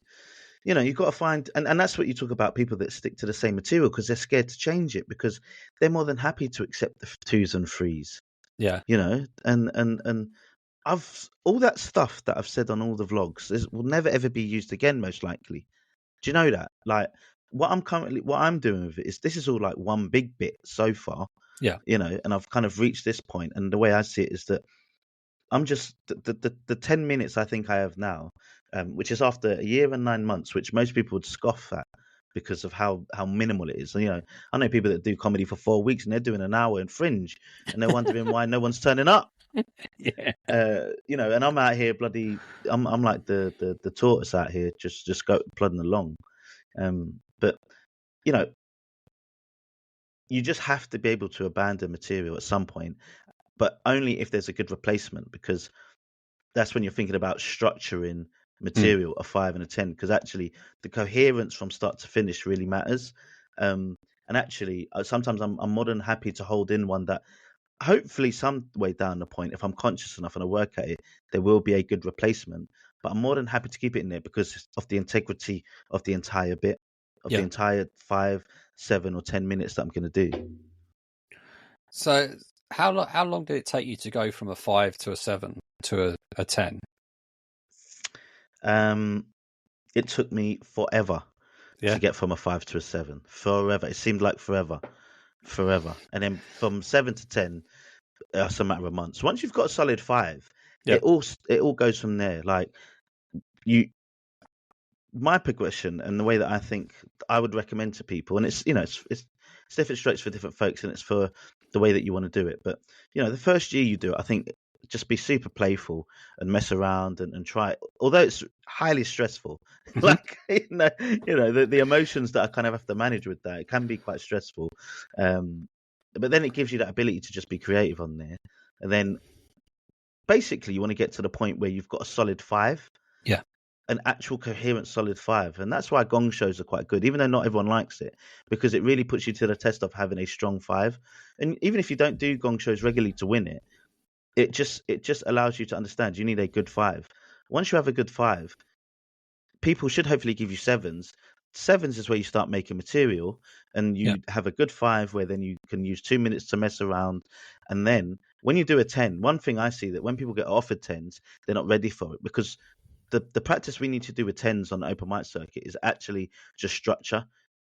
B: You've got to find, and that's what you talk about, people that stick to the same material because they're scared to change it because they're more than happy to accept the 2s and 3s.
A: Yeah.
B: And I've all that stuff that I've said on all the vlogs will never ever be used again, most likely. Do you know that? Like what I'm doing with it is this is all like one big bit so far.
A: Yeah.
B: And I've kind of reached this point, and the way I see it is that I'm just the 10 minutes I think I have now, which is after a year and 9 months, which most people would scoff at because of how minimal it is. And, I know people that do comedy for 4 weeks and they're doing an hour in Fringe, and they're wondering why no one's turning up.
A: Yeah.
B: And I'm out here bloody. I'm like the tortoise out here, just go plodding along. But you just have to be able to abandon material at some point, but only if there's a good replacement, because that's when you're thinking about structuring material, a 5 and a 10, because actually the coherence from start to finish really matters. And actually, sometimes I'm more than happy to hold in one that hopefully some way down the point, if I'm conscious enough and I work at it, there will be a good replacement. But I'm more than happy to keep it in there because of the integrity of the entire bit, of the entire 5, 7 or 10 minutes that I'm going to do.
A: So how long did it take you to go from a 5 to a 7 to a 10?
B: It took me forever to get from a 5 to a 7. Forever. It seemed like forever. And then from 7 to 10, it's a matter of months. Once you've got a solid 5, it all goes from there. Like my progression and the way that I think I would recommend to people, and it's different strokes for different folks, and it's for the way that you want to do it. But the first year you do it, I think just be super playful and mess around and try it. Although it's highly stressful, like the emotions that I kind of have to manage with that, it can be quite stressful. But then it gives you that ability to just be creative on there, and then basically you want to get to the point where you've got a solid 5.
A: Yeah.
B: An actual coherent solid 5. And that's why gong shows are quite good, even though not everyone likes it, because it really puts you to the test of having a strong 5. And even if you don't do gong shows regularly to win it, it just allows you to understand you need a good 5. Once you have a good 5, people should hopefully give you 7s. 7s is where you start making material, and you have a good 5 where then you can use 2 minutes to mess around. And then when you do a 10, one thing I see that when people get offered 10s, they're not ready for it, because the practice we need to do with 10s on the open mic circuit is actually just structure.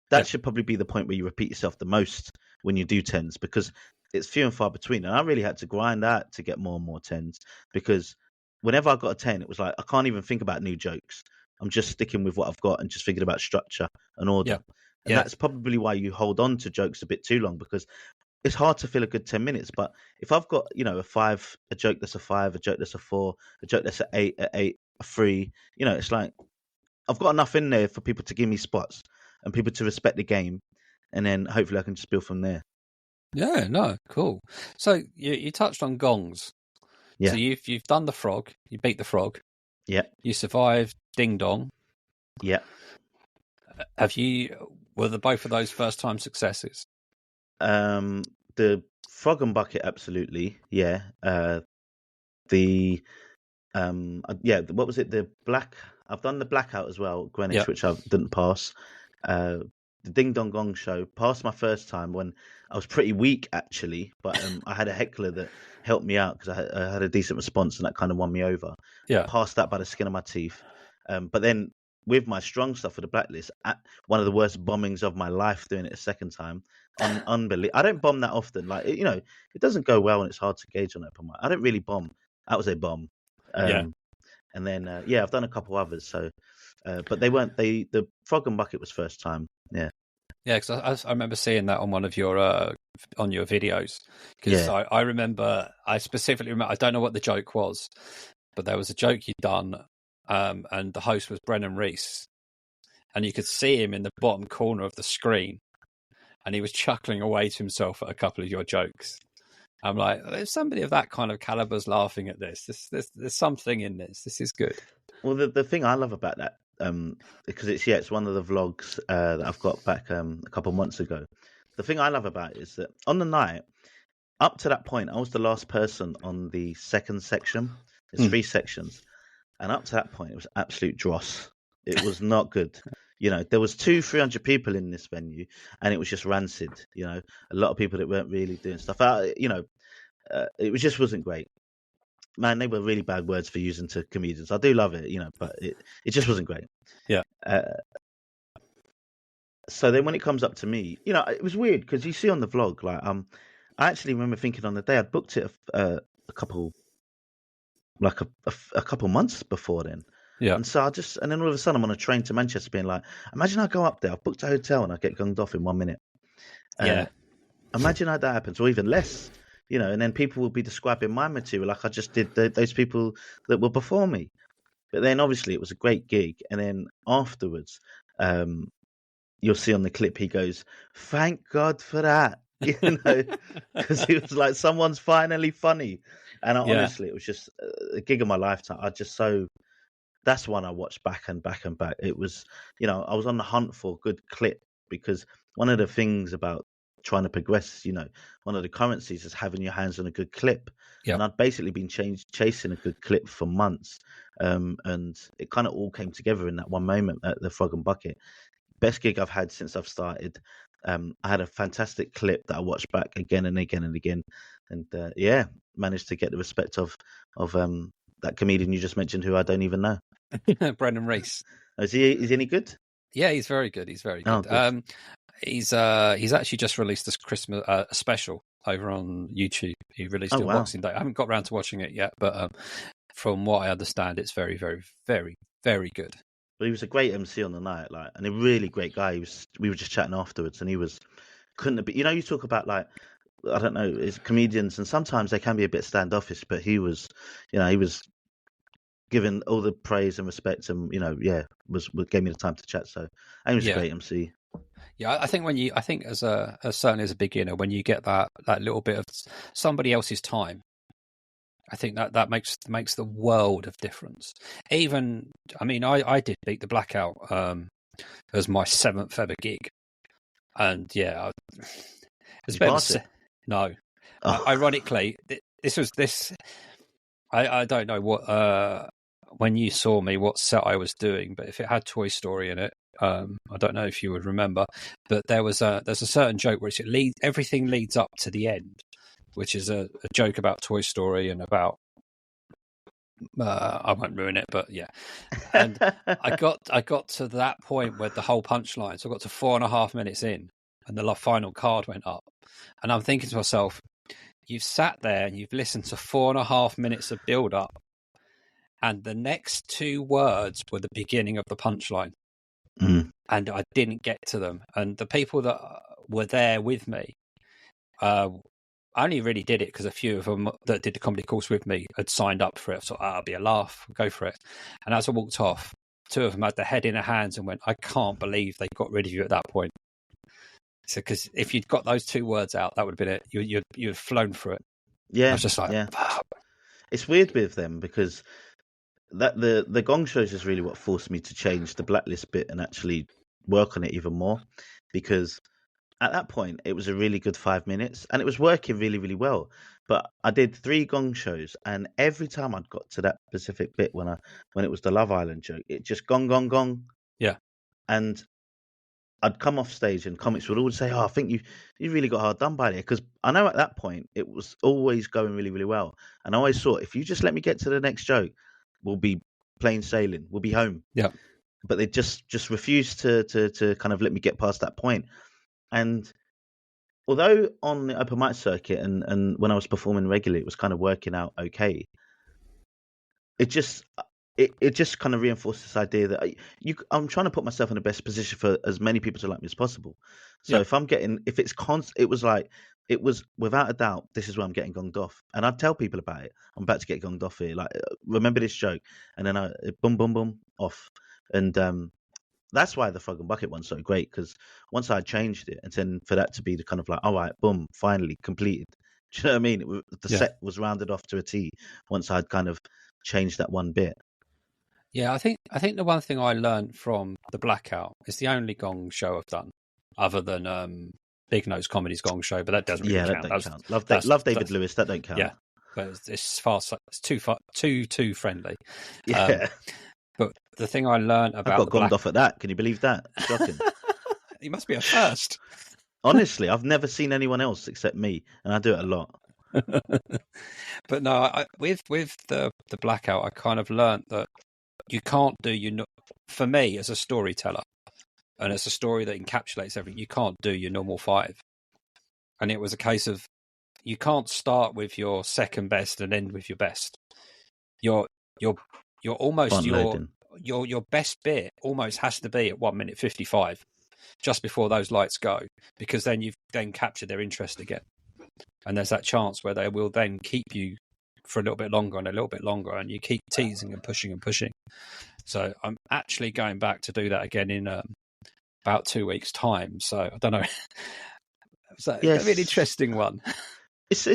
B: That should probably be the point where you repeat yourself the most when you do 10s, because it's few and far between. And I really had to grind out to get more and more 10s, because whenever I got a 10, it was like I can't even think about new jokes. I'm just sticking with what I've got and just thinking about structure and order. And
A: Yeah.
B: that's probably why you hold on to jokes a bit too long, because it's hard to fill a good 10 minutes. But if I've got, a 5, a joke that's a 5, a joke that's a 4, a joke that's a 8, a 3, it's like I've got enough in there for people to give me spots and people to respect the game. And then hopefully I can just build from there.
A: Yeah, no, cool. So you touched on gongs.
B: Yeah.
A: So you've done the frog, you beat the frog,
B: Yeah.
A: you survived ding dong.
B: Yeah.
A: Were both of those first time successes?
B: The frog and bucket, absolutely. Yeah. What was it? I've done the blackout as well, Greenwich,
A: Yep.
B: which I didn't pass. The Ding Dong Gong show passed my first time when I was pretty weak actually, but I had a heckler that helped me out because I had a decent response and that kind of won me over.
A: Yeah.
B: Passed that by the skin of my teeth. But then with my strong stuff for the blacklist, one of the worst bombings of my life doing it a second time. Unbelievable. I don't bomb that often. Like it doesn't go well and it's hard to gauge on open mic. I don't really bomb. That was a bomb.
A: Yeah.
B: And then I've done a couple others. So, but they weren't. The frog and bucket was first time. Yeah.
A: Yeah, because I remember seeing that on one of your on your videos. Because
B: Yeah.
A: I remember, I specifically remember. I don't know what the joke was, but there was a joke you'd done, and the host was Brennan Reese, and you could see him in the bottom corner of the screen, and he was chuckling away to himself at a couple of your jokes. I'm like, if somebody of that kind of caliber's laughing at this, there's something in this. This is good.
B: Well, the thing I love about that, because it's one of the vlogs that I've got back a couple months ago. The thing I love about it is that on the night, up to that point, I was the last person on the second section. There's 3 sections, and up to that point, it was absolute dross. It was not good. There was 300 people in this venue, and it was just rancid. A lot of people that weren't really doing stuff. It just wasn't great. Man, they were really bad words for using to comedians. I do love it, but it just wasn't great.
A: Yeah.
B: So then when it comes up to me, it was weird because you see on the vlog, like, I actually remember thinking on the day I'd booked it a couple, like a couple months before then.
A: Yeah.
B: And so and then all of a sudden I'm on a train to Manchester being like, imagine I go up there, I've booked a hotel and I get gunged off in 1 minute.
A: Yeah.
B: Imagine how that happens, or even less. And then people will be describing my material like I just did those people that were before me. But then obviously it was a great gig. And then afterwards, you'll see on the clip, he goes, thank God for that, because it was like someone's finally funny. And honestly, it was just a gig of my lifetime. That's one I watched back and back and back. It was, I was on the hunt for a good clip, because one of the things about trying to progress, one of the currencies is having your hands on a good clip.
A: Yep.
B: And I'd basically been chasing a good clip for months. And it kind of all came together in that one moment at the Frog and Bucket. Best gig I've had since I've started. I had a fantastic clip that I watched back again and again and again. And managed to get the respect of that comedian you just mentioned, who I don't even know.
A: Brendan Reese.
B: Is he any good?
A: Yeah, he's very good. He's very good.
B: Oh, good.
A: He's actually just released this Christmas special over on YouTube. He released it on Boxing Day. I haven't got around to watching it yet, but from what I understand, it's very, very, very, very good.
B: But he was a great MC on the night, and a really great guy. We were just chatting afterwards, and couldn't have been. You talk about, like, I don't know, it's comedians, and sometimes they can be a bit standoffish, but he was given all the praise and respect, and gave me the time to chat. So he was a great MC.
A: Yeah, I think certainly as a beginner, when you get that little bit of somebody else's time, I think that makes the world of difference. Even, I mean, I did beat the blackout as my 7th ever gig, and it's better. No, ironically, I don't know what when you saw me what set I was doing, but if it had Toy Story in it, I don't know if you would remember, but there's a certain joke where everything leads up to the end, which is a joke about Toy Story and about I won't ruin it, but yeah. And I got to that point where the whole punchline, so I got to 4.5 minutes in, and the final card went up, and I'm thinking to myself, you've sat there and you've listened to 4.5 minutes of build up, and the next 2 words were the beginning of the punchline. and I didn't get to them. And the people that were there with me, I only really did it because a few of them that did the comedy course with me had signed up for it. So it'll be a laugh, go for it. And as I walked off, two of them had their head in their hands and went, "I can't believe they got rid of you at that point." So, because if you'd got those two words out, that would have been it. You'd have flown through it.
B: Yeah,
A: I was just like,
B: yeah.
A: "Fuck."
B: It's weird with them because that the gong shows is really what forced me to change the blacklist bit and actually work on it even more, because at that point it was a really good 5 minutes and it was working really, really well. But I did 3 gong shows, and every time I'd got to that specific bit when it was the Love Island joke, it just gong gong gong.
A: Yeah.
B: And I'd come off stage and comics would always say, "Oh, I think you really got hard done by there," because I know at that point it was always going really, really well, and I always thought, if you just let me get to the next joke, we'll be plain sailing, we'll be home.
A: Yeah.
B: But they just refused to kind of let me get past that point. And although on the open mic circuit and when I was performing regularly, it was kind of working out okay, it just it just kind of reinforced this idea that I'm trying to put myself in the best position for as many people to like me as possible. So
A: Yeah.
B: if it's it was without a doubt, this is where I'm getting gonged off, and I'd tell people about it. I'm about to get gonged off here. Like, remember this joke, and then I boom boom boom off, and that's why the frog and bucket one's so great, because once I changed it, and then for that to be the kind of like, all right, boom, finally completed. Do you know what I mean? The set was rounded off to a T once I'd kind of changed that one bit.
A: Yeah, I think the one thing I learned from the Blackout is the only gong show I've done, other than Big Nose Comedy's gong show, but that doesn't really count.
B: That don't count. Love David Lewis, that don't count.
A: Yeah, but it's too friendly.
B: Yeah.
A: But the thing I learned about
B: I got gonged off at that. Can you believe that? Shocking.
A: He must be a first.
B: Honestly, I've never seen anyone else except me, and I do it a lot.
A: But no, with the Blackout, I kind of learned that you can't do for me as a storyteller, and it's a story that encapsulates everything. You can't do your normal 5, and it was a case of you can't start with your second best and end with your best. You're almost your best bit almost has to be at 1:55, just before those lights go, because then you've then captured their interest again, and there's that chance where they will then keep you for a little bit longer and a little bit longer, and you keep teasing and pushing and pushing. So I'm actually going back to do that again in about 2 weeks' time. So I don't know. So it's going to be an interesting one.
B: It's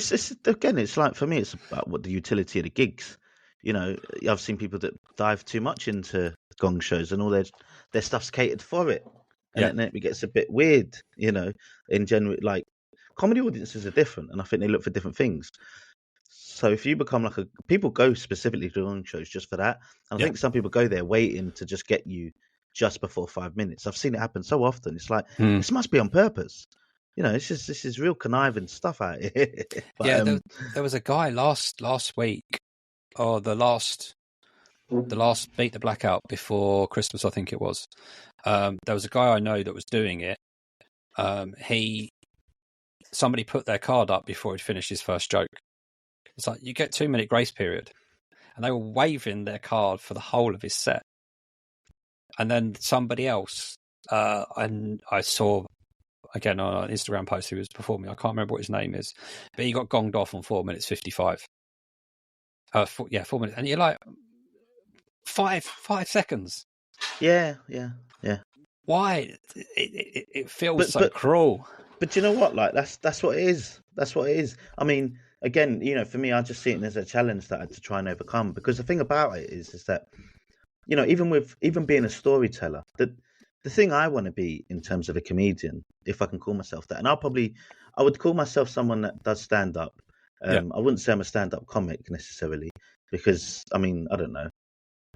B: again, it's like, for me, it's about what the utility of the gigs. You know, I've seen people that dive too much into gong shows and all their stuff's catered for it, and then it gets a bit weird. You know, in general, like, comedy audiences are different, and I think they look for different things. So if you become people go specifically to gong shows just for that, and I think some people go there waiting to just get you just before 5 minutes. I've seen it happen so often. It's like, this must be on purpose. You know, this is real conniving stuff out here. But,
A: there was a guy last week, or the last Beat the Blackout before Christmas, I think it was. There was a guy I know that was doing it. Somebody put their card up before he'd finished his first joke. It's like, you get 2-minute grace period, and they were waving their card for the whole of his set. And then somebody else, and I saw again on an Instagram post who was performing, I can't remember what his name is, but he got gonged off on 4:55. 4 minutes, and you're like, 5 seconds.
B: Yeah.
A: Why? It feels so cruel.
B: But you know what? Like, that's what it is. That's what it is. I mean, again, you know, for me, I just see it as a challenge that I had to try and overcome. Because the thing about it is that, you know, even being a storyteller, the thing I want to be in terms of a comedian, if I can call myself that, and I would call myself someone that does stand up. I wouldn't say I'm a stand up comic necessarily, because, I mean, I don't know,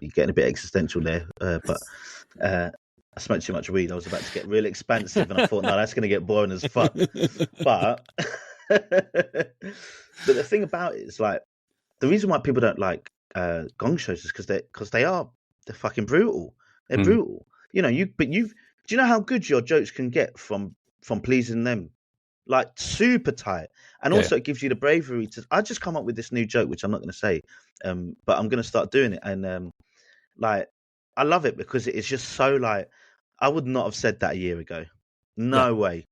B: you're getting a bit existential there, but I smoked too much weed. I was about to get real expansive, and I thought, no, that's going to get boring as fuck. But the thing about it is, like, the reason why people don't like gong shows is because they're fucking brutal. They're brutal. You know, do you know how good your jokes can get from pleasing them? Like, super tight. And also it gives you the bravery to, I just come up with this new joke, which I'm not going to say, but I'm going to start doing it. And like, I love it because it is just so, like, I would not have said that a year ago.
A: Yeah.
B: No way.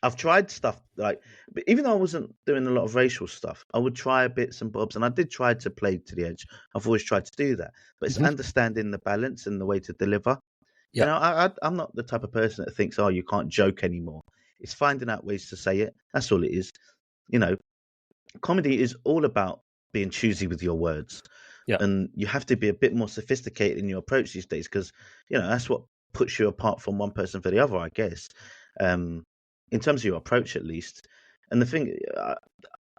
B: I've tried stuff like, but even though I wasn't doing a lot of racial stuff, I would try bits and bobs, and I did try to play to the edge. I've always tried to do that, but it's
A: Hmm.
B: understanding the balance and the way to deliver.
A: Yeah.
B: I'm not the type of person that thinks, oh, you can't joke anymore. It's finding out ways to say it. That's all it is. You know, comedy is all about being choosy with your words,
A: Yeah.
B: and you have to be a bit more sophisticated in your approach these days because that's what puts you apart from one person for the other, I guess. Um, in terms of your approach, at least. And the thing,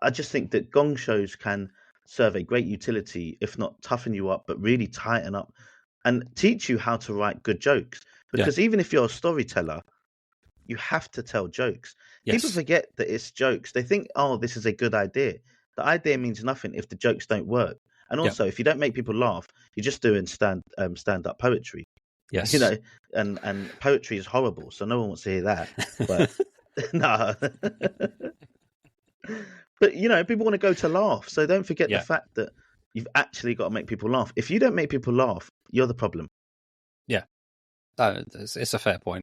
B: I just think that gong shows can serve a great utility, if not toughen you up, but really tighten up and teach you how to write good jokes.
A: Yeah.
B: Because even if you're a storyteller, you have to tell jokes. People
A: Yes.
B: forget that it's jokes. They think, oh, this is a good idea. The idea means nothing if the jokes don't work. And
A: Yeah.
B: also, if you don't make people laugh, you're just doing stand up poetry. You
A: Yes.
B: know, and poetry is horrible, so no one wants to hear that. But no. But people want to go to laugh, so don't forget the
A: Yeah.
B: fact that you've actually got to make people laugh. If you don't make people laugh, you're the problem.
A: Yeah. No, it's a fair point.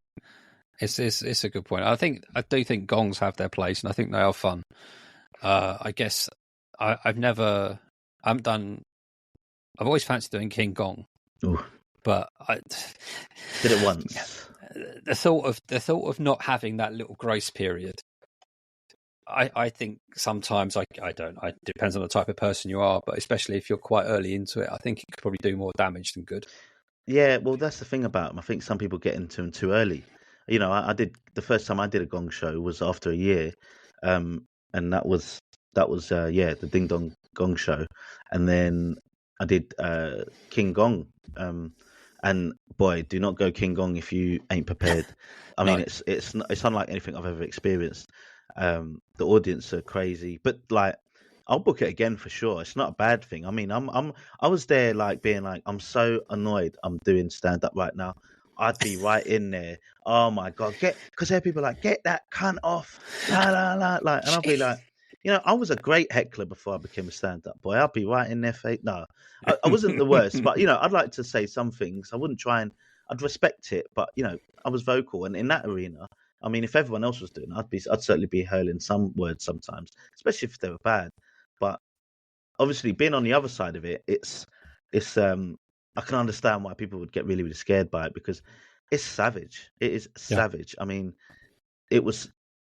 A: It's a good point. I do think gongs have their place, and I think they are fun. I guess I've always fancied doing King Gong,
B: Ooh,
A: but I
B: did it once.
A: the thought of not having that little grace period. I think sometimes I don't. It depends on the type of person you are, but especially if you're quite early into it, I think it could probably do more damage than good.
B: Yeah, well, that's the thing about them. I think some people get into them too early. I did the first time I did a gong show was after a year, and that was the Ding Dong Gong Show, and then I did King Gong, and boy, do not go King Gong if you ain't prepared. I mean,
A: No.
B: it's unlike anything I've ever experienced. The audience are crazy, but like I'll book it again for sure. It's not a bad thing. I mean, I was there like being like, I'm so annoyed I'm doing stand up right now. I'd be right in there. Oh my god, because there are people like, get that cunt off, la la la, like, and I'll be like, I was a great heckler before I became a stand up boy. I'd be right in their face. No, I wasn't the worst, but I'd like to say some things. I wouldn't try and I'd respect it, but I was vocal, and in that arena, I mean, if everyone else was doing it, I'd certainly be hurling some words sometimes, especially if they were bad. But obviously, being on the other side of it, it's I can understand why people would get really, really scared by it because it's savage. It is
A: Yeah.
B: savage. I mean, it was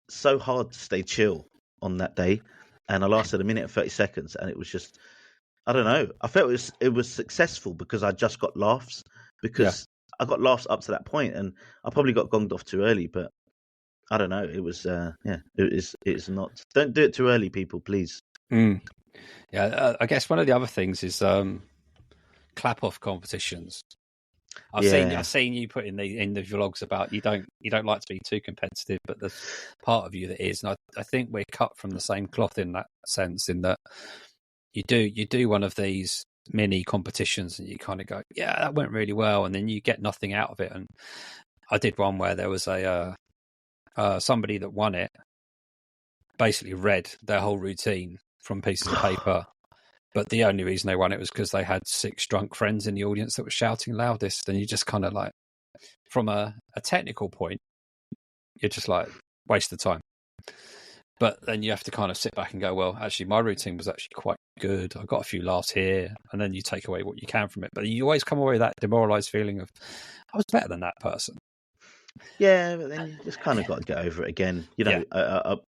B: so hard to stay chill on that day, and I lasted a minute and 30 seconds, and it was just I don't know. I felt it was successful because I just got laughs because I got laughs up to that point, and I probably got gonged off too early, but I don't know. It was it's not. Don't do it too early, people, please.
A: Mm. Yeah, I guess one of the other things is clap off competitions. I've seen you put in the vlogs about you don't like to be too competitive, but there's part of you that is, and I think we're cut from the same cloth in that sense. In that you do one of these mini competitions, and you kind of go, yeah, that went really well, and then you get nothing out of it. And I did one where there was a somebody that won it basically read their whole routine from pieces of paper. But the only reason they won it was because they had 6 drunk friends in the audience that were shouting loudest. And you just kind of like, from a technical point, you're just like, waste of time. But then you have to kind of sit back and go, well, actually, my routine was actually quite good. I got a few laughs here. And then you take away what you can from it. But you always come away with that demoralized feeling of, I was better than that person.
B: Yeah, but then you just kind of got to get over it again. The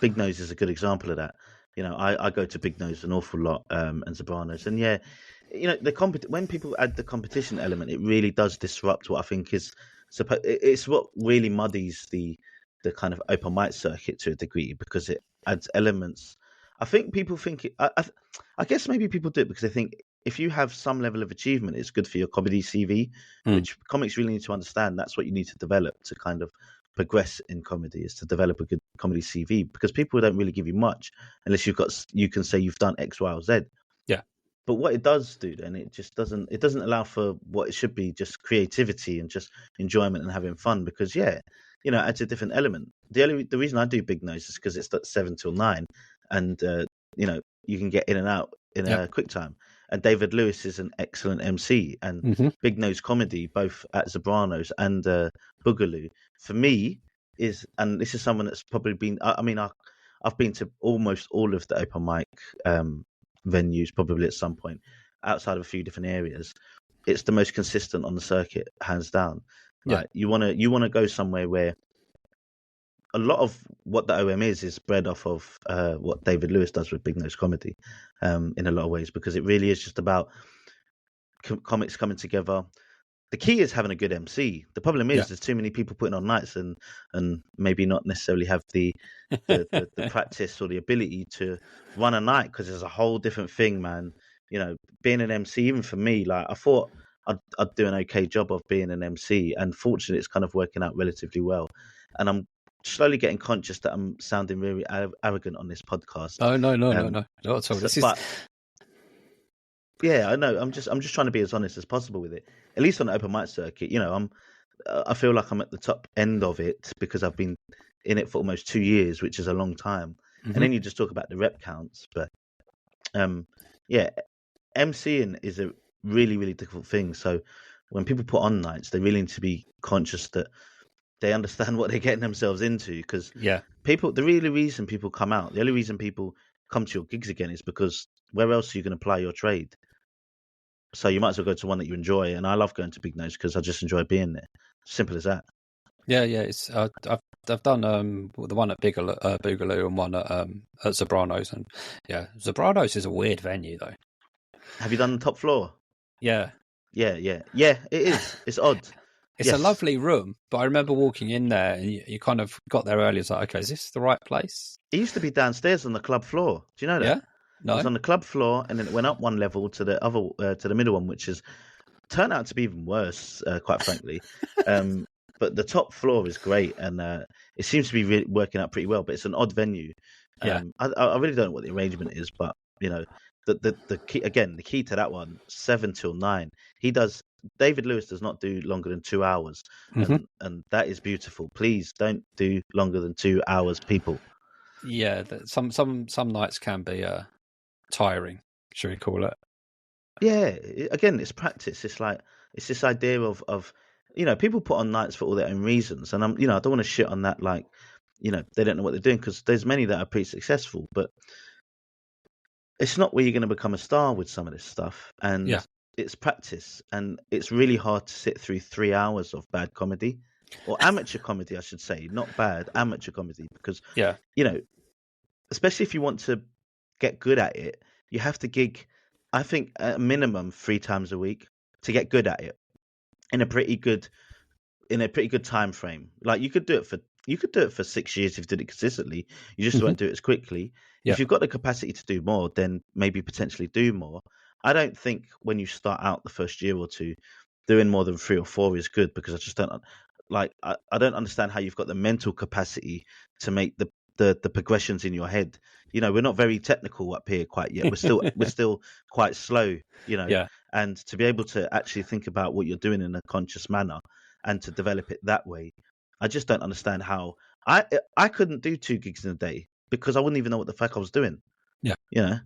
B: Big Nose is a good example of that. I go to Big Nose an awful lot, and Zabranos, and when people add the competition element, it really does disrupt what I think is it's what really muddies the kind of open mic circuit to a degree because it adds elements. I think people think I guess maybe people do it because they think if you have some level of achievement, it's good for your comedy CV, which comics really need to understand. That's what you need to develop to kind of progress in comedy, is to develop a good comedy CV, because people don't really give you much unless you can say you've done X, Y, or Z.
A: Yeah.
B: But what it does do then, it doesn't allow for what it should be, just creativity and just enjoyment and having fun, because adds a different element. The reason I do Big Nose is because it's at 7 till 9, and you can get in and out in a quick time. and David Lewis is an excellent MC, and
A: Mm-hmm.
B: Big Nose Comedy, both at Zebranos and Boogaloo, for me and this is someone that's probably been. I've been to almost all of the open mic venues, probably at some point, outside of a few different areas. It's the most consistent on the circuit, hands down. Like you wanna go somewhere where a lot of what the OM is bred off of what David Lewis does with Big Nose Comedy, in a lot of ways, because it really is just about comics coming together. The key is having a good MC. The problem is there's too many people putting on nights and maybe not necessarily have the practice or the ability to run a night, because there's a whole different thing, man. You know, being an MC, even for me, like I thought I'd do an okay job of being an MC, and fortunately it's kind of working out relatively well. And I'm slowly getting conscious that I'm sounding really arrogant on this podcast.
A: No, not at all.
B: But yeah, I know. I'm just trying to be as honest as possible with it. At least on the open mic circuit, you know, I feel like I'm at the top end of it because I've been in it for almost 2 years, which is a long time.
A: Mm-hmm.
B: And then you just talk about the rep counts, but yeah, MCing is a really, really difficult thing. So when people put on nights, they really need to be conscious that they understand what they're getting themselves into. Because the really reason people come out, the only reason people come to your gigs again is because where else are you going to apply your trade? So you might as well go to one that you enjoy. And I love going to Big Nose because I just enjoy being there. Simple as that.
A: Yeah. It's I've done the one at Boogaloo and one at Zebranos, and Zebranos is a weird venue though.
B: Have you done the top floor?
A: Yeah.
B: It is. It's odd.
A: It's a lovely room, but I remember walking in there and you kind of got there early. It's like, okay, is this the right place?
B: It used to be downstairs on the club floor. Do you know that?
A: Yeah. No.
B: It was on the club floor, and then it went up one level to the other, to the middle one, which is turned out to be even worse, quite frankly. But the top floor is great, and it seems to be working out pretty well. But it's an odd venue. I really don't know what the arrangement is, but you know, the key again. The key to that one, 7 till 9. David Lewis does not do longer than 2 hours, and that is beautiful. Please don't do longer than 2 hours, people.
A: Yeah, some nights can be tiring, should we call it?
B: Yeah, again, it's practice. It's this idea of you know, people put on nights for all their own reasons, and I don't want to shit on that, like, you know, they don't know what they're doing, because there's many that are pretty successful, but it's not where you're going to become a star with some of this stuff, and it's practice, and it's really hard to sit through 3 hours of bad comedy, or amateur comedy, I should say, not bad, amateur comedy, because you know, especially if you want to get good at it, you have to gig, I think, at a minimum 3 times a week to get good at it in a pretty good time frame. Like you could do it for 6 years if you did it consistently. You just won't do it as quickly. If you've got the capacity to do more, then maybe potentially do more. I don't think when you start out the first year or two, doing more than 3 or 4 is good, because I just don't like. I don't understand how you've got the mental capacity to make the progressions in your head. You know, we're not very technical up here quite yet. We're still quite slow. You know, and to be able to actually think about what you're doing in a conscious manner and to develop it that way, I just don't understand how I couldn't do 2 gigs in a day, because I wouldn't even know what the fuck I was doing.
A: Yeah,
B: you know,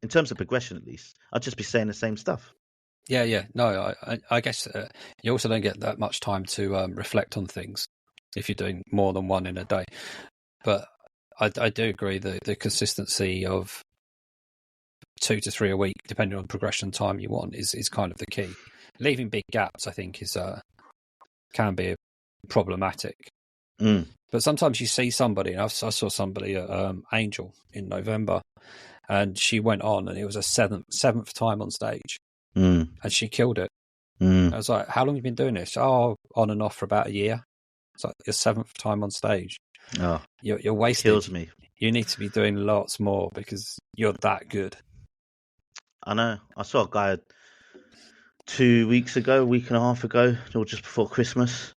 B: in terms of progression, at least, I'd just be saying the same stuff.
A: Yeah. No, I guess you also don't get that much time to reflect on things if you're doing more than one in a day. But I do agree that the consistency of 2 to 3 a week, depending on progression time you want, is kind of the key. Leaving big gaps, I think, can be problematic. But sometimes you see somebody, and I saw somebody at Angel in November, and she went on, and it was a seventh time on stage, and she killed it. I was like, "How long have you been doing this?" "Oh, on and off for about a year." It's like your 7th time on stage.
B: Oh,
A: you're wasted.
B: Kills me.
A: You need to be doing lots more because you're that good.
B: I know. I saw a guy 2 weeks ago, a week and a half ago, or just before Christmas.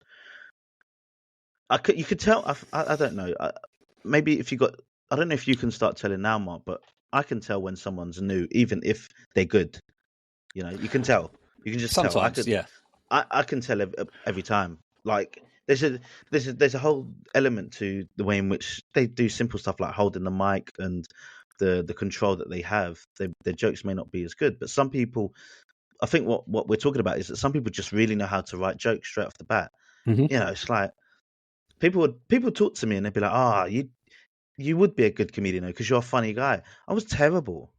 B: You could tell. I don't know. Maybe if you got, I don't know if you can start telling now, Mark, but I can tell when someone's new, even if they're good. You know, you can tell. You can just
A: sometimes
B: tell. I can tell every time. Like there's a whole element to the way in which they do simple stuff like holding the mic and the control that they have, their jokes may not be as good. But some people, I think what we're talking about is that some people just really know how to write jokes straight off the bat.
A: Mm-hmm.
B: You know, it's like people talk to me and they'd be like, you would be a good comedian because you're a funny guy. I was terrible.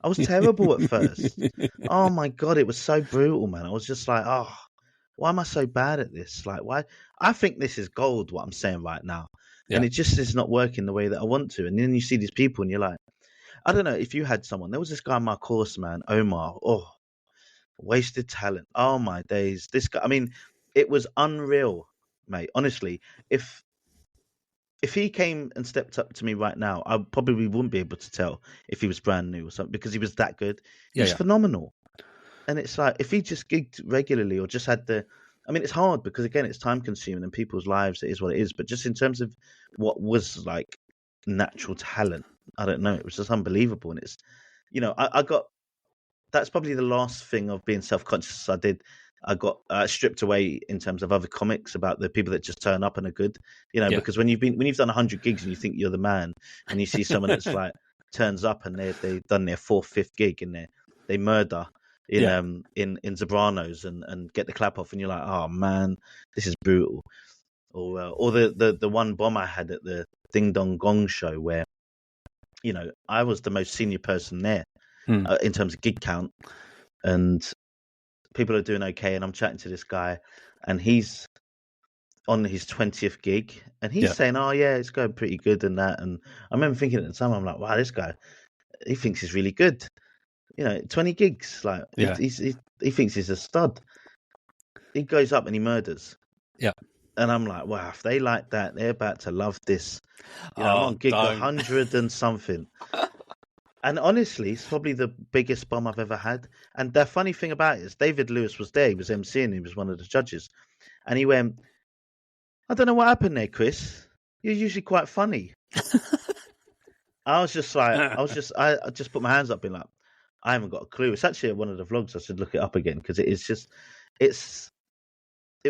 B: I was terrible at first. Oh my God, it was so brutal, man. I was just like, oh, why am I so bad at this? Like, why? I think this is gold, what I'm saying right now. And
A: Yeah.
B: it just is not working the way that I want to. And then you see these people and you're like, I don't know if you had someone. There was this guy in my course, man, Omar. Oh, wasted talent. Oh my days. This guy, I mean, it was unreal, mate. Honestly, if he came and stepped up to me right now, I probably wouldn't be able to tell if he was brand new or something because he was that good. He was phenomenal. And it's like, if he just gigged regularly or just had I mean, it's hard because, again, it's time consuming and people's lives, it is what it is. But just in terms of what was like natural talent, I don't know. It was just unbelievable. And it's, I got, that's probably the last thing of being self-conscious I did. I got stripped away in terms of other comics about the people that just turn up and are good, because when you've done 100 gigs and you think you're the man, and you see someone that's like turns up and they've done their fourth, fifth gig and they murder in Zabranos and get the clap off, and you're like, oh man, this is brutal. Or the one bomb I had at the Ding Dong Gong show where, I was the most senior person there in terms of gig count, and people are doing okay, and I'm chatting to this guy, and he's on his 20th gig, and he's saying, "Oh yeah, it's going pretty good," and that. And I remember thinking at the time, I'm like, "Wow, this guy, he thinks he's really good." 20 gigs, like he thinks he's a stud. He goes up and he murders.
A: Yeah.
B: And I'm like, wow, if they like that, they're about to love this. I'm on gig 100 and something. And honestly, it's probably the biggest bomb I've ever had. And the funny thing about it is David Lewis was there. He was emceeing. He was one of the judges. And he went, I don't know what happened there, Chris. You're usually quite funny. I was just like, I just put my hands up being like, I haven't got a clue. It's actually one of the vlogs. I should look it up again because it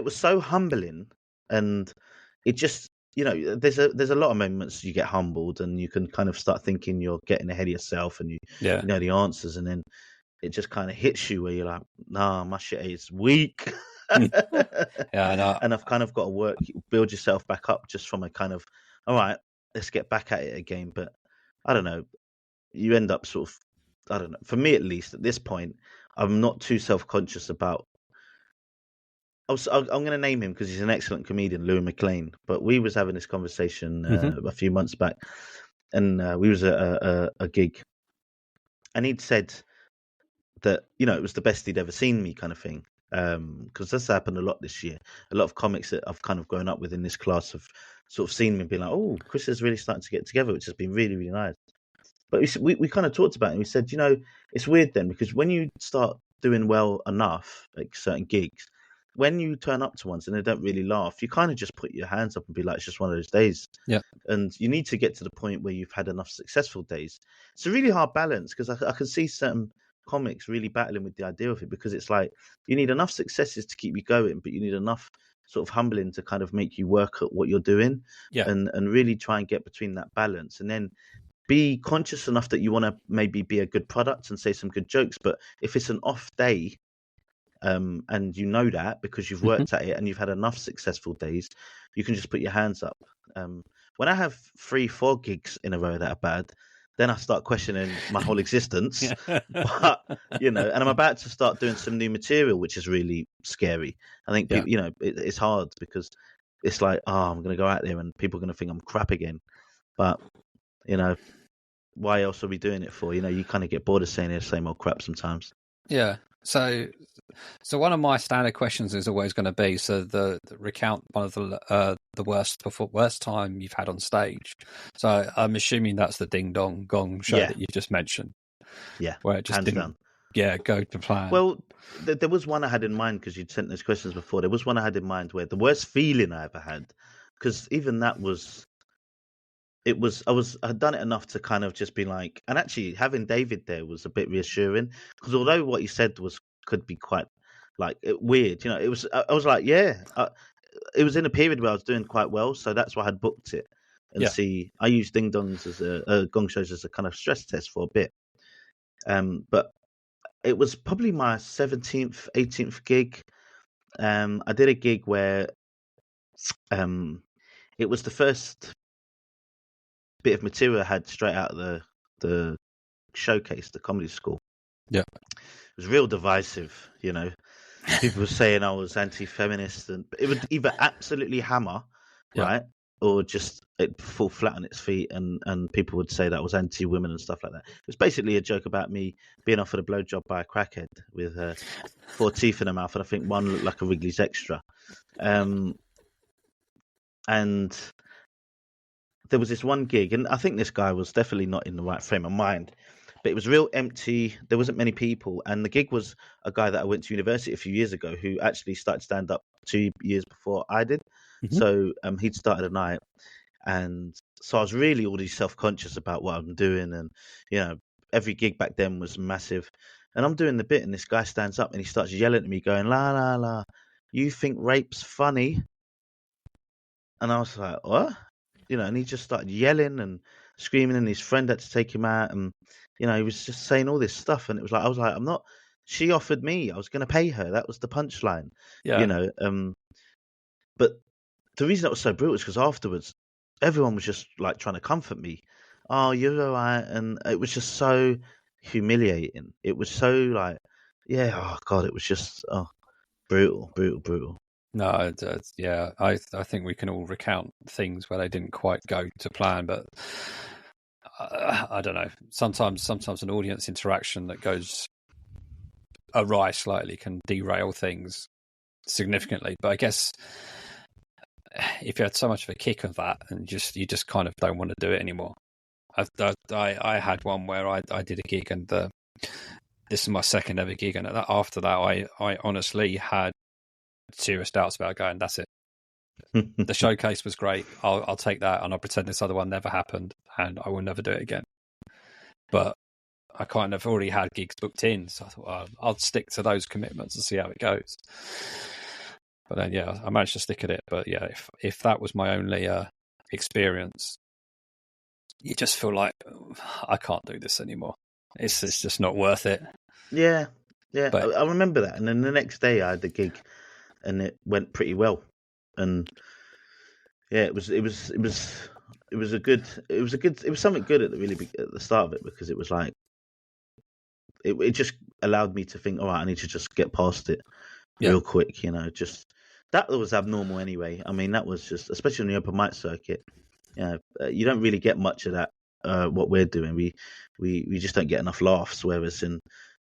B: was so humbling. And it just, there's a lot of moments you get humbled and you can kind of start thinking you're getting ahead of yourself and you know the answers, and then it just kind of hits you where you're like, nah, my shit is weak.
A: I know.
B: And I've kind of got to build yourself back up just from a kind of, all right, let's get back at it again. But I don't know, you end up sort of, I don't know, for me at least at this point, I'm not too self-conscious about, I'm going to name him because he's an excellent comedian, Louis McLean. But we was having this conversation a few months back, and we was at a gig, and he'd said that it was the best he'd ever seen me, kind of thing. Because that's happened a lot this year. A lot of comics that I've kind of grown up with in this class have sort of seen me and been like, "Oh, Chris is really starting to get together," which has been really, really nice. But we kind of talked about it, and we said, it's weird then because when you start doing well enough, like certain gigs, when you turn up to ones and they don't really laugh, you kind of just put your hands up and be like, it's just one of those days.
A: Yeah.
B: And you need to get to the point where you've had enough successful days. It's a really hard balance because I can see certain comics really battling with the idea of it, because it's like you need enough successes to keep you going, but you need enough sort of humbling to kind of make you work at what you're doing, and really try and get between that balance, and then be conscious enough that you want to maybe be a good product and say some good jokes. But if it's an off day, and that because you've worked at it and you've had enough successful days, you can just put your hands up. When I have 3-4 gigs in a row that are bad, then I start questioning my whole existence. But and I'm about to start doing some new material, which is really scary. I think people, it's hard because it's like, I'm going to go out there and people are going to think I'm crap again. But why else are we doing it for? You kind of get bored of saying the same old crap sometimes.
A: Yeah. So one of my standard questions is always going to be, the recount one of the worst time you've had on stage. So I'm assuming that's the Ding Dong Gong show that you just mentioned.
B: Yeah,
A: where it just didn't go to plan.
B: Well, there was one I had in mind because you'd sent those questions before. There was one I had in mind where the worst feeling I ever had, because even that was. I'd done it enough to kind of just be like, and actually having David there was a bit reassuring, because although what he said could be quite like weird, it was, I was like, it was in a period where I was doing quite well, so that's why I had booked it. and see. I use ding dongs as gong shows as a kind of stress test for a bit. But it was probably my 17th, 18th gig. I did a gig where it was the first bit of material I had straight out of the showcase, the comedy school.
A: Yeah.
B: It was real divisive, you know. People were saying I was anti-feminist, and it would either absolutely hammer, right, or just it fall flat on its feet, and people would say that I was anti-women and stuff like that. It was basically a joke about me being offered a blowjob by a crackhead with 4 teeth in her mouth, and I think one looked like a Wrigley's Extra. And there was this one gig, and I think this guy was definitely not in the right frame of mind, but it was real empty. There wasn't many people, and the gig was a guy that I went to university a few years ago who actually started stand up 2 years before I did.
A: Mm-hmm.
B: So he'd started a night, and so I was really already self-conscious about what I'm doing, and you know, every gig back then was massive, and I'm doing the bit, and this guy stands up and he starts yelling at me, going, "La la la, you think rape's funny?" And I was like, "What?" You know, and he just started yelling and screaming, and his friend had to take him out, and you know, he was just saying all this stuff, and it was like, I was like, I'm not. She offered me, I was going to pay her. That was the punchline, you know. But the reason that was so brutal is because afterwards, everyone was just like trying to comfort me. Oh, you're all right, and it was just so humiliating. It was so like, yeah, oh god, it was just brutal.
A: No, yeah, I think we can all recount things where they didn't quite go to plan, but I don't know. Sometimes an audience interaction that goes awry slightly can derail things significantly. But I guess if you had so much of a kick of that, and you just kind of don't want to do it anymore. I had one where I did a gig, and this is my second ever gig, and after that, I honestly had serious doubts about going, that's it. The showcase was great. I'll take that, and I'll pretend this other one never happened, and I will never do it again. But I kind of already had gigs booked in, so I thought I'll stick to those commitments and see how it goes. But then, yeah, I managed to stick at it. But yeah, if that was my only experience, you just feel like I can't do this anymore. It's just not worth it.
B: Yeah. But I remember that, and then the next day I had the gig, and it went pretty well, and yeah, it was something good at the start of it, because it was like it just allowed me to think, all right, I need to just get past it real quick, you know. Just that was abnormal anyway. I mean, that was just, especially on the open mic circuit, you know, you don't really get much of that. What we're doing, we just don't get enough laughs. Whereas in,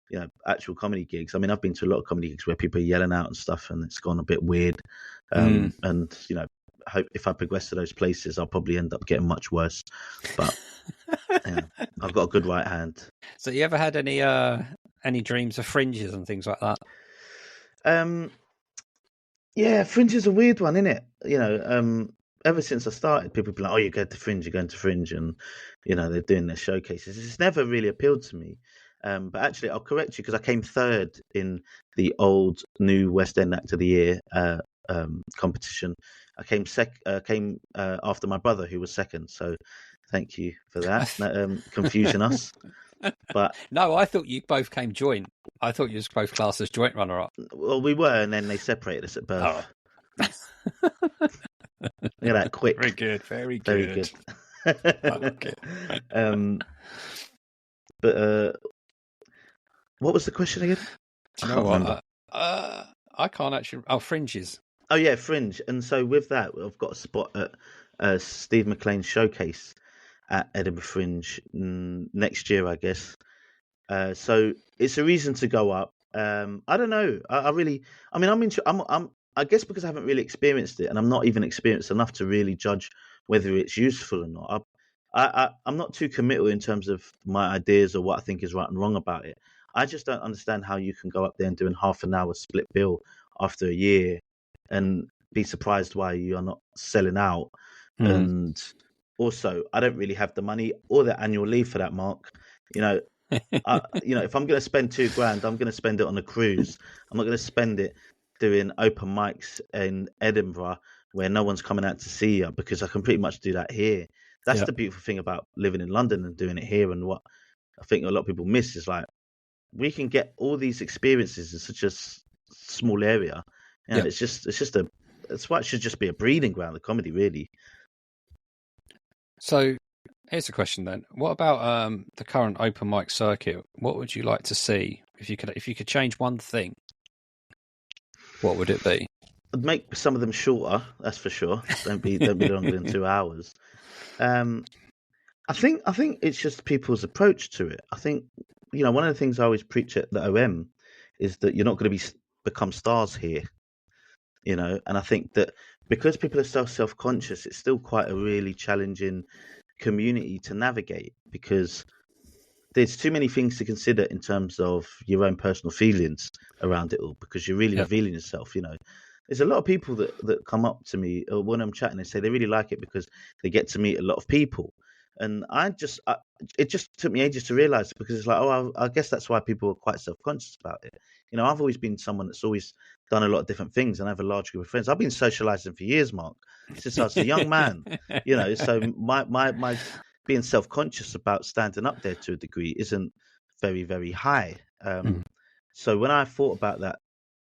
B: you know, actual comedy gigs, I mean, I've been to a lot of comedy gigs where people are yelling out and stuff, and it's gone a bit weird. And you know, I hope if I progress to those places, I'll probably end up getting much worse. But yeah, I've got a good right hand.
A: So, you ever had any dreams of fringes and things like that?
B: Yeah, fringe is a weird one, isn't it? You know, ever since I started, people have been like, "Oh, you're going to fringe," and you know, they're doing their showcases. It's never really appealed to me. But actually, I'll correct you, because I came third in the old new West End Act of the Year competition. I came after my brother, who was second. So thank you for that, confusing us. But
A: no, I thought you both came joint. I thought you was both classed as joint runner-up.
B: Well, we were, and then they separated us at birth. Oh. Look at that, quick.
A: Very good, very good. Okay.
B: But what was the question again?
A: I can't remember. I can't actually. Oh, fringes.
B: Oh yeah, fringe. And so with that, I've got a spot at Steve McLean's showcase at Edinburgh Fringe next year, I guess. So it's a reason to go up. I don't know. I guess because I haven't really experienced it, and I'm not even experienced enough to really judge whether it's useful or not. I'm not too committal in terms of my ideas or what I think is right and wrong about it. I just don't understand how you can go up there and do a half an hour split bill after a year and be surprised why you are not selling out. And also, I don't really have the money or the annual leave for that, Mark. You know, if I'm going to spend $2,000, I'm going to spend it on a cruise. I'm not going to spend it doing open mics in Edinburgh where no one's coming out to see you, because I can pretty much do that here. That's
A: Yeah.
B: the beautiful thing about living in London and doing it here. And what I think a lot of people miss is like we can get all these experiences in such a small area. You know,
A: Yeah.
B: it's why it should just be a breeding ground, the comedy, really.
A: So here's a question then. What about the current open mic circuit? What would you like to see if you could change one thing? What would it be?
B: I'd make some of them shorter, that's for sure. Don't be longer than 2 hours. Um, I think it's just people's approach to it. I think one of the things I always preach at the OM is that you're not going to become stars here. And I think that because people are so self-conscious, it's still quite a really challenging community to navigate because there's too many things to consider in terms of your own personal feelings around it all because you're really
A: Yeah.
B: revealing yourself. There's a lot of people that come up to me when I'm chatting and say they really like it because they get to meet a lot of people. And it just took me ages to realize because it's like, oh, I guess that's why people are quite self-conscious about it. I've always been someone that's always done a lot of different things and I have a large group of friends. I've been socializing for years, Mark, since I was a young man, so my being self-conscious about standing up there to a degree isn't very, very high. So when I thought about that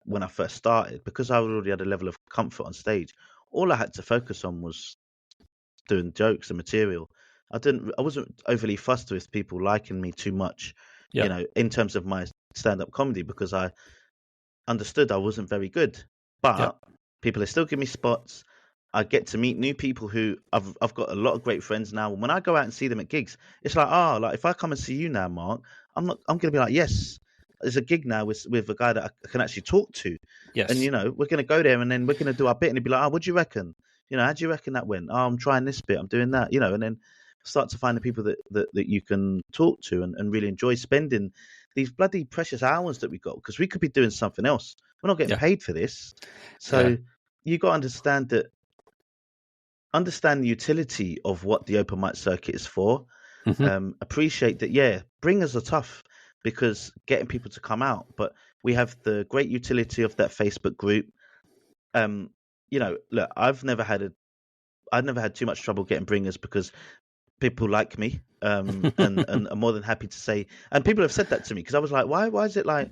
B: when I first started, because I already had a level of comfort on stage, all I had to focus on was doing jokes and material. I wasn't overly fussed with people liking me too much,
A: Yeah.
B: in terms of my stand-up comedy because I understood I wasn't very good.
A: Yeah.
B: But people are still giving me spots. I get to meet new people who I've got a lot of great friends now. When I go out and see them at gigs, it's like, like if I come and see you now, Mark, I'm gonna be like, yes, there's a gig now with a guy that I can actually talk to.
A: Yes.
B: And we're gonna go there and then we're gonna do our bit and he'll be like, oh, what do you reckon? How do you reckon that went? Oh, I'm trying this bit, I'm doing that, and then start to find the people that you can talk to and really enjoy spending these bloody precious hours that we got because we could be doing something else. We're not getting paid for this. So you got to understand the utility of what the open mic circuit is for. Appreciate that, bringers are tough because getting people to come out, but we have the great utility of that Facebook group. Look, I've never had too much trouble getting bringers because people like me, and are more than happy to say, and people have said that to me because I was like, why is it like,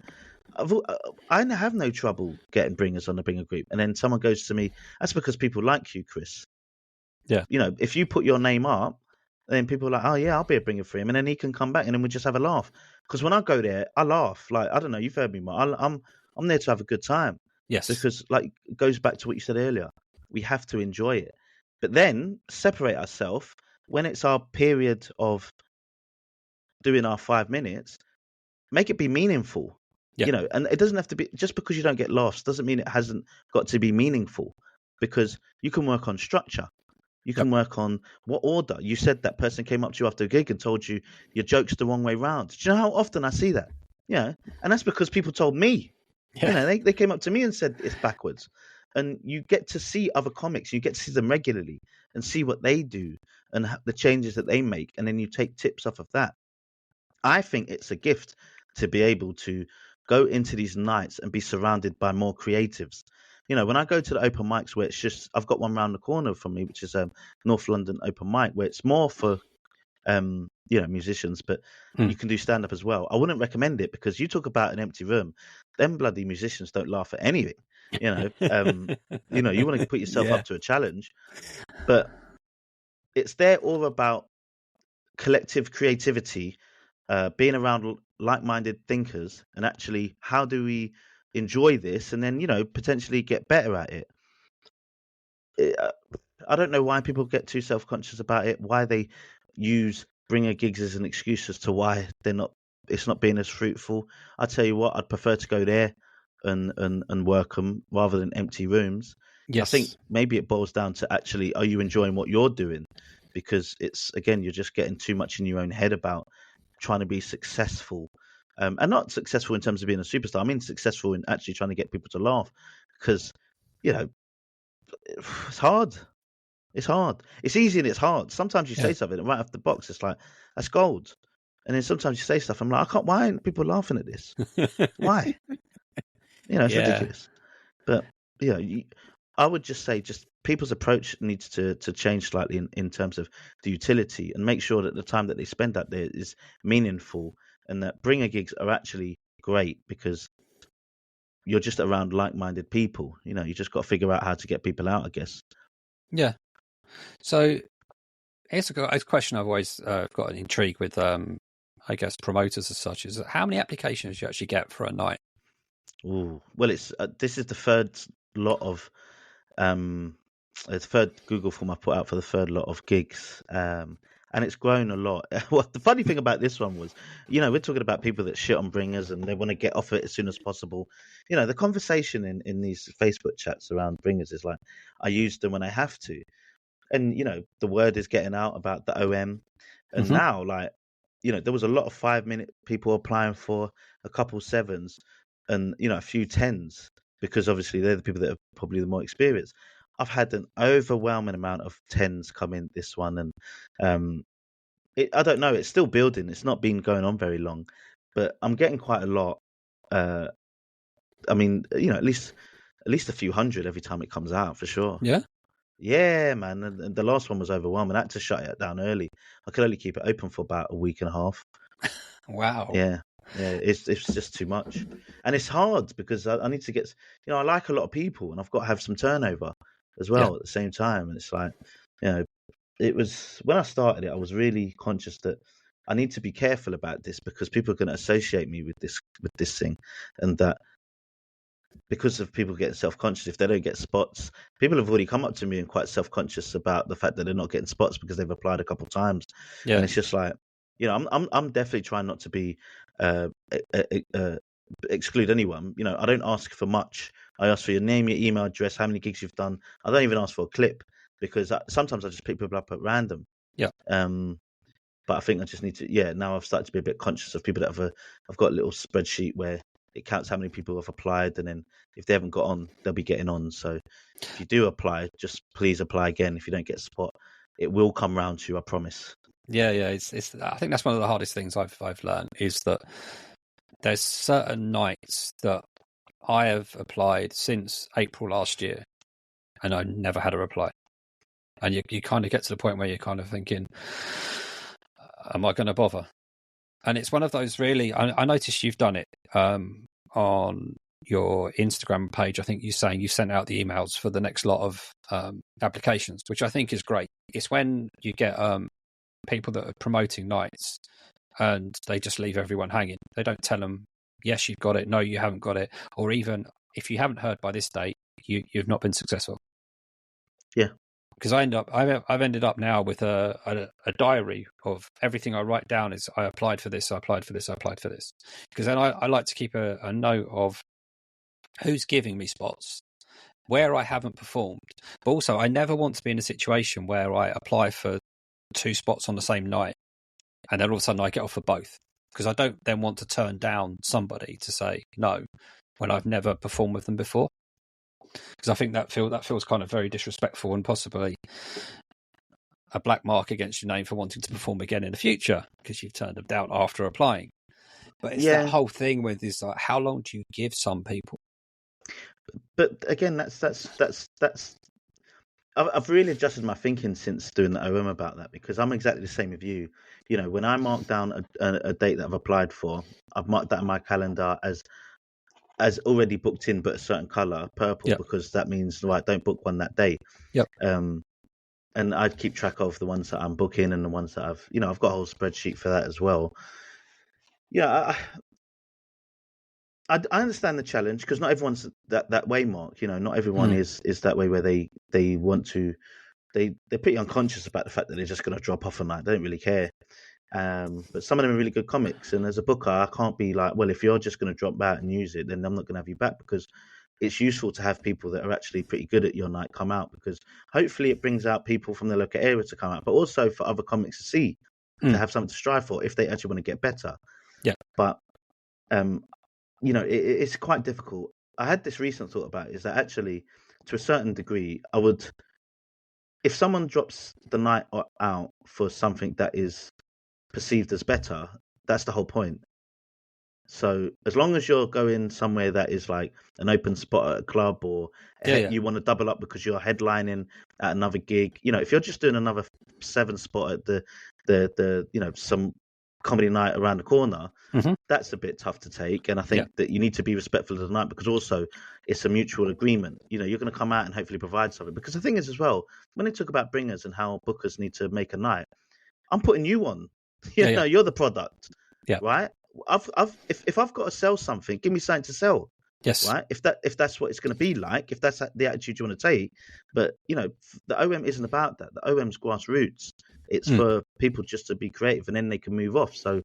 B: I have no trouble getting bringers on the bringer group. And then someone goes to me, that's because people like you, Chris.
A: Yeah.
B: If you put your name up, then people are like, oh yeah, I'll be a bringer for him. And then he can come back and then we just have a laugh. Because when I go there, I laugh. Like, I don't know, you've heard me, Mark. I'm there to have a good time.
A: Yes.
B: Because like, it goes back to what you said earlier. We have to enjoy it. But then separate ourselves when it's our period of doing our 5 minutes, make it be meaningful.
A: Yeah.
B: And it doesn't have to be just because you don't get laughs doesn't mean it hasn't got to be meaningful because you can work on structure. You can work on what order. You said that person came up to you after a gig and told you your joke's the wrong way round. Do you know how often I see that? And that's because people told me. They came up to me and said it's backwards. And you get to see other comics. You get to see them regularly and see what they do and the changes that they make. And then you take tips off of that. I think it's a gift to be able to go into these nights and be surrounded by more creatives. When I go to the open mics where it's just, I've got one round the corner from me, which is North London open mic, where it's more for, musicians, but you can do stand up as well. I wouldn't recommend it because you talk about an empty room. Them bloody musicians don't laugh at anything. You want to put yourself up to a challenge, but it's there all about collective creativity, being around like-minded thinkers, and actually how do we enjoy this and then potentially get better at it. I don't know why people get too self-conscious about it, why they use bringer gigs as an excuse as to why it's not being as fruitful. I tell you what, I'd prefer to go there and work them rather than empty rooms.
A: Yes.
B: I think maybe it boils down to actually, are you enjoying what you're doing? Because it's, again, you're just getting too much in your own head about trying to be successful, and not successful in terms of being a superstar. I mean successful in actually trying to get people to laugh, because it's hard. It's hard. It's easy and it's hard. Sometimes you say something and right off the box, it's like, that's gold. And then sometimes you say stuff, I'm like, why aren't people laughing at this? Why? It's ridiculous. But I would just say, just people's approach needs to change slightly in terms of the utility, and make sure that the time that they spend out there is meaningful, and that bringer gigs are actually great because you're just around like-minded people. You know, you just got to figure out how to get people out, I guess.
A: Yeah. So here's a question I've always got an intrigue with, I guess, promoters as such, is how many applications you actually get for a night?
B: Ooh. Well, it's this is the third lot of the third Google form I put out for the third lot of gigs. And it's grown a lot. Well, the funny thing about this one was, you know, we're talking about people that shit on bringers and they want to get off it as soon as possible. You know, the conversation in these Facebook chats around bringers is like, I use them when I have to. And, you know, the word is getting out about the OM. And
A: Mm-hmm.
B: now, like, you know, there was a lot of 5-minute people applying for, a couple sevens, and, you know, a few tens, because obviously they're the people that are probably the more experienced. I've had an overwhelming amount of tens come in this one, and I don't know, it's still building. It's not been going on very long, but I'm getting quite a lot. Uh, I mean, you know, at least a few hundred every time it comes out, for sure.
A: Yeah.
B: Yeah, man. And the last one was overwhelming. I had to shut it down early. I could only keep it open for about a week and a half.
A: Wow.
B: Yeah, yeah. It's just too much, and it's hard because I need to get. You know, I like a lot of people, and I've got to have some turnover as
A: Yeah.
B: well at the same time. And it's like, you know, it was when I started it, I was really conscious that I need to be careful about this because people are going to associate me with this thing, and that because of people getting self-conscious, if they don't get spots, people have already come up to me and quite self-conscious about the fact that they're not getting spots because they've applied a couple times. And
A: Yeah.
B: it's just like, you know, I'm definitely trying not to be uh, uh, uh, exclude anyone. You know, I don't ask for much. I ask for your name, your email address, how many gigs you've done. I don't even ask for a clip because sometimes I just pick people up at random.
A: Yeah.
B: Um, but I think I just need to, yeah, now I've started to be a bit conscious of people that I've got a little spreadsheet where it counts how many people have applied, and then if they haven't got on, they'll be getting on. So if you do apply, just please apply again. If you don't get a spot, it will come round to you, I promise.
A: Yeah. Yeah. It's. I think that's one of the hardest things I've learned is that there's certain nights that I have applied since April last year, and I never had a reply. And you kind of get to the point where you're kind of thinking, am I going to bother? And it's one of those really, I noticed you've done it on your Instagram page. I think you're saying you sent out the emails for the next lot of applications, which I think is great. It's when you get people that are promoting nights and they just leave everyone hanging. They don't tell them, yes, you've got it. No, you haven't got it. Or even if you haven't heard by this date, you've not been successful.
B: Yeah.
A: Because I've ended up now with a diary of everything I write down is I applied for this, I applied for this, I applied for this. Because then I like to keep a note of who's giving me spots, where I haven't performed. But also, I never want to be in a situation where I apply for 2 spots on the same night and then all of a sudden I get off for both. Because I don't then want to turn down somebody to say no when I've never performed with them before. Because I think that feels kind of very disrespectful and possibly a black mark against your name for wanting to perform again in the future because you've turned them down after applying. But it's that
B: Yeah.
A: whole thing with this, like, how long do you give some people?
B: But again, I've really adjusted my thinking since doing the OM about that, because I'm exactly the same with you. You know, when I mark down a date that I've applied for, I've marked that in my calendar as already booked in, but a certain color, purple,
A: Yep.
B: because that means, right, don't book one that day.
A: Yep.
B: And I'd keep track of the ones that I'm booking and the ones that I've got a whole spreadsheet for that as well. Yeah, I understand the challenge because not everyone's that way, Mark. You know, not everyone is that way where they want to. They're pretty unconscious about the fact that they're just going to drop off a night. They don't really care. But some of them are really good comics, and as a booker, I can't be like, well, if you're just going to drop out and use it, then I'm not going to have you back, because it's useful to have people that are actually pretty good at your night come out, because hopefully it brings out people from the local area to come out, but also for other comics to see, to have something to strive for if they actually want to get better.
A: Yeah.
B: But you know, it's quite difficult. I had this recent thought about it, is that actually, to a certain degree, I would, if someone drops the night out for something that is perceived as better, that's the whole point. So as long as you're going somewhere that is like an open spot at a club, or
A: Yeah.
B: you want to double up because you're headlining at another gig, if you're just doing another 7 spot at the some comedy night around the corner,
A: Hmm.
B: that's a bit tough to take. And I
A: Yeah.
B: think that you need to be respectful of the night, because also it's a mutual agreement. You're going to come out and hopefully provide something. Because the thing is as well, when they talk about bringers and how bookers need to make a night, I'm putting you on.
A: Yeah.
B: You're the product,
A: Yeah.
B: right? If I've got to sell something, give me something to sell,
A: Yes.
B: right? If that's what it's going to be like, if that's the attitude you want to take. But the OM isn't about that. The OM's grassroots. It's for people just to be creative, and then they can move off. So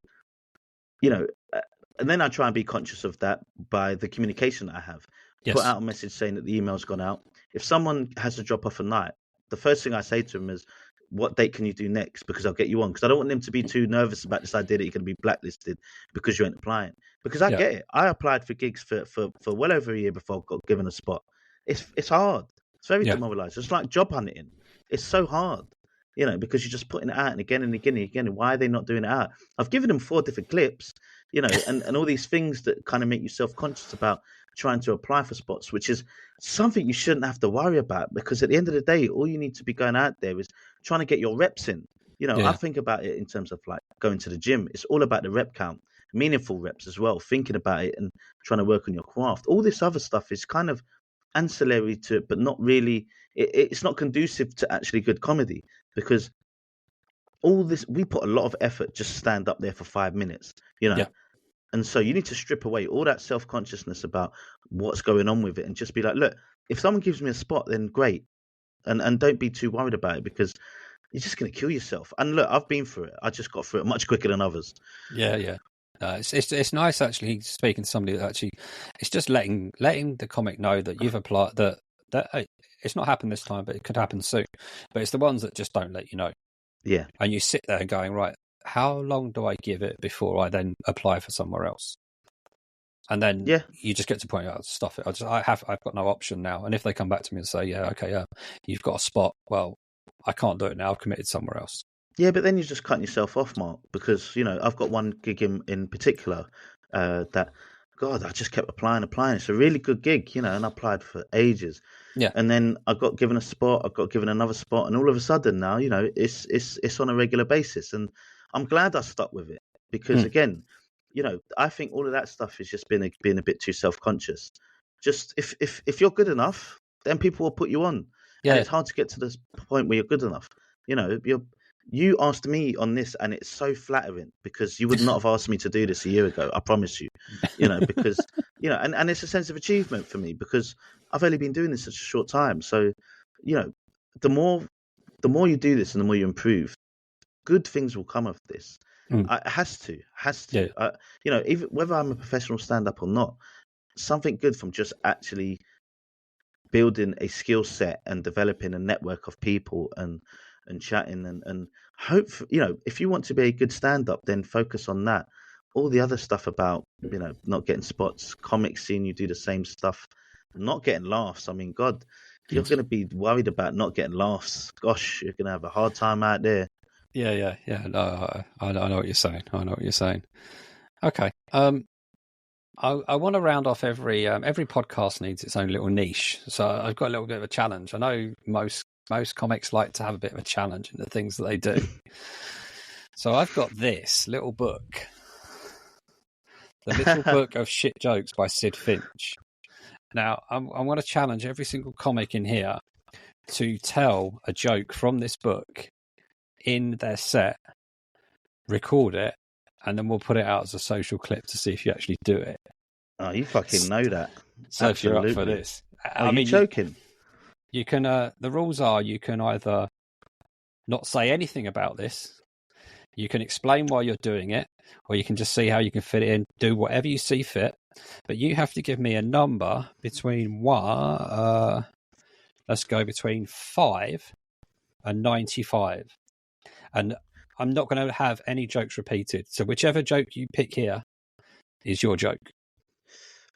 B: and then I try and be conscious of that by the communication that I have.
A: Yes.
B: Put out a message saying that the email's gone out. If someone has to drop off a night, the first thing I say to them is, what date can you do next? Because I'll get you on. Because I don't want them to be too nervous about this idea that you're going to be blacklisted because you ain't applying. Because I get it. I applied for gigs for well over a year before I got given a spot. It's hard. It's very demoralizing. It's like job hunting. It's so hard, because you're just putting it out and again and again and again. And why are they not doing it out? I've given them 4 different clips, and all these things that kind of make you self-conscious about trying to apply for spots, which is something you shouldn't have to worry about, because at the end of the day, all you need to be going out there is trying to get your reps in. I think about it in terms of like going to the gym. It's all about the rep count, meaningful reps as well, thinking about it and trying to work on your craft. All this other stuff is kind of ancillary to it, but not really. It's not conducive to actually good comedy, because all this, we put a lot of effort just stand up there for 5 minutes, and so you need to strip away all that self-consciousness about what's going on with it, and just be like, look, if someone gives me a spot, then great, and don't be too worried about it, because you're just going to kill yourself. And look, I've been through it. I just got through it much quicker than others.
A: Yeah. It's nice actually speaking to somebody that actually, it's just letting the comic know that you've applied, that hey, it's not happened this time, but it could happen soon. But it's the ones that just don't let you know.
B: Yeah.
A: And you sit there going, right, how long do I give it before I then apply for somewhere else? And then you just get to point out, stuff it. I've got no option now. And if they come back to me and say, you've got a spot, well, I can't do it now. I've committed somewhere else.
B: Yeah, but then you're just cutting yourself off, Mark, because, I've got one gig in particular that, God, I just kept applying. It's a really good gig, and I applied for ages.
A: Yeah.
B: And then I got given a spot, I got given another spot, and all of a sudden now, it's on a regular basis. And I'm glad I stuck with it, because again, I think all of that stuff is just being a bit too self-conscious. Just if you're good enough, then people will put you on. Yeah. And it's hard to get to this point where you're good enough. You asked me on this, and it's so flattering, because you would not have asked me to do this a year ago. I promise you, because, and it's a sense of achievement for me, because I've only been doing this such a short time. So, the more you do this and the more you improve, good things will come of this. It has to.
A: Yeah.
B: Even whether I'm a professional stand-up or not, something good from just actually building a skill set and developing a network of people and chatting and hope, if you want to be a good stand-up, then focus on that. All the other stuff about, not getting spots, comics seeing you do the same stuff, not getting laughs. I mean, God, you're going to be worried about not getting laughs. Gosh, you're going to have a hard time out there.
A: Yeah. No, I know what you're saying. Okay. I want to round off every podcast needs its own little niche. So I've got a little bit of a challenge. I know most comics like to have a bit of a challenge in the things that they do. So I've got this little book, The Little Book of Shit Jokes by Sid Finch. Now, I'm going to challenge every single comic in here to tell a joke from this book in their set, record it, and then we'll put it out as a social clip to see if you actually do it.
B: Oh, you fucking know that.
A: So Absolutely. If you're up for this.
B: Are you joking?
A: You can, the rules are you can either not say anything about this, you can explain why you're doing it, or you can just see how you can fit it in, do whatever you see fit. But you have to give me a number between let's go between 5 and 95. And I'm not going to have any jokes repeated. So whichever joke you pick here is your joke.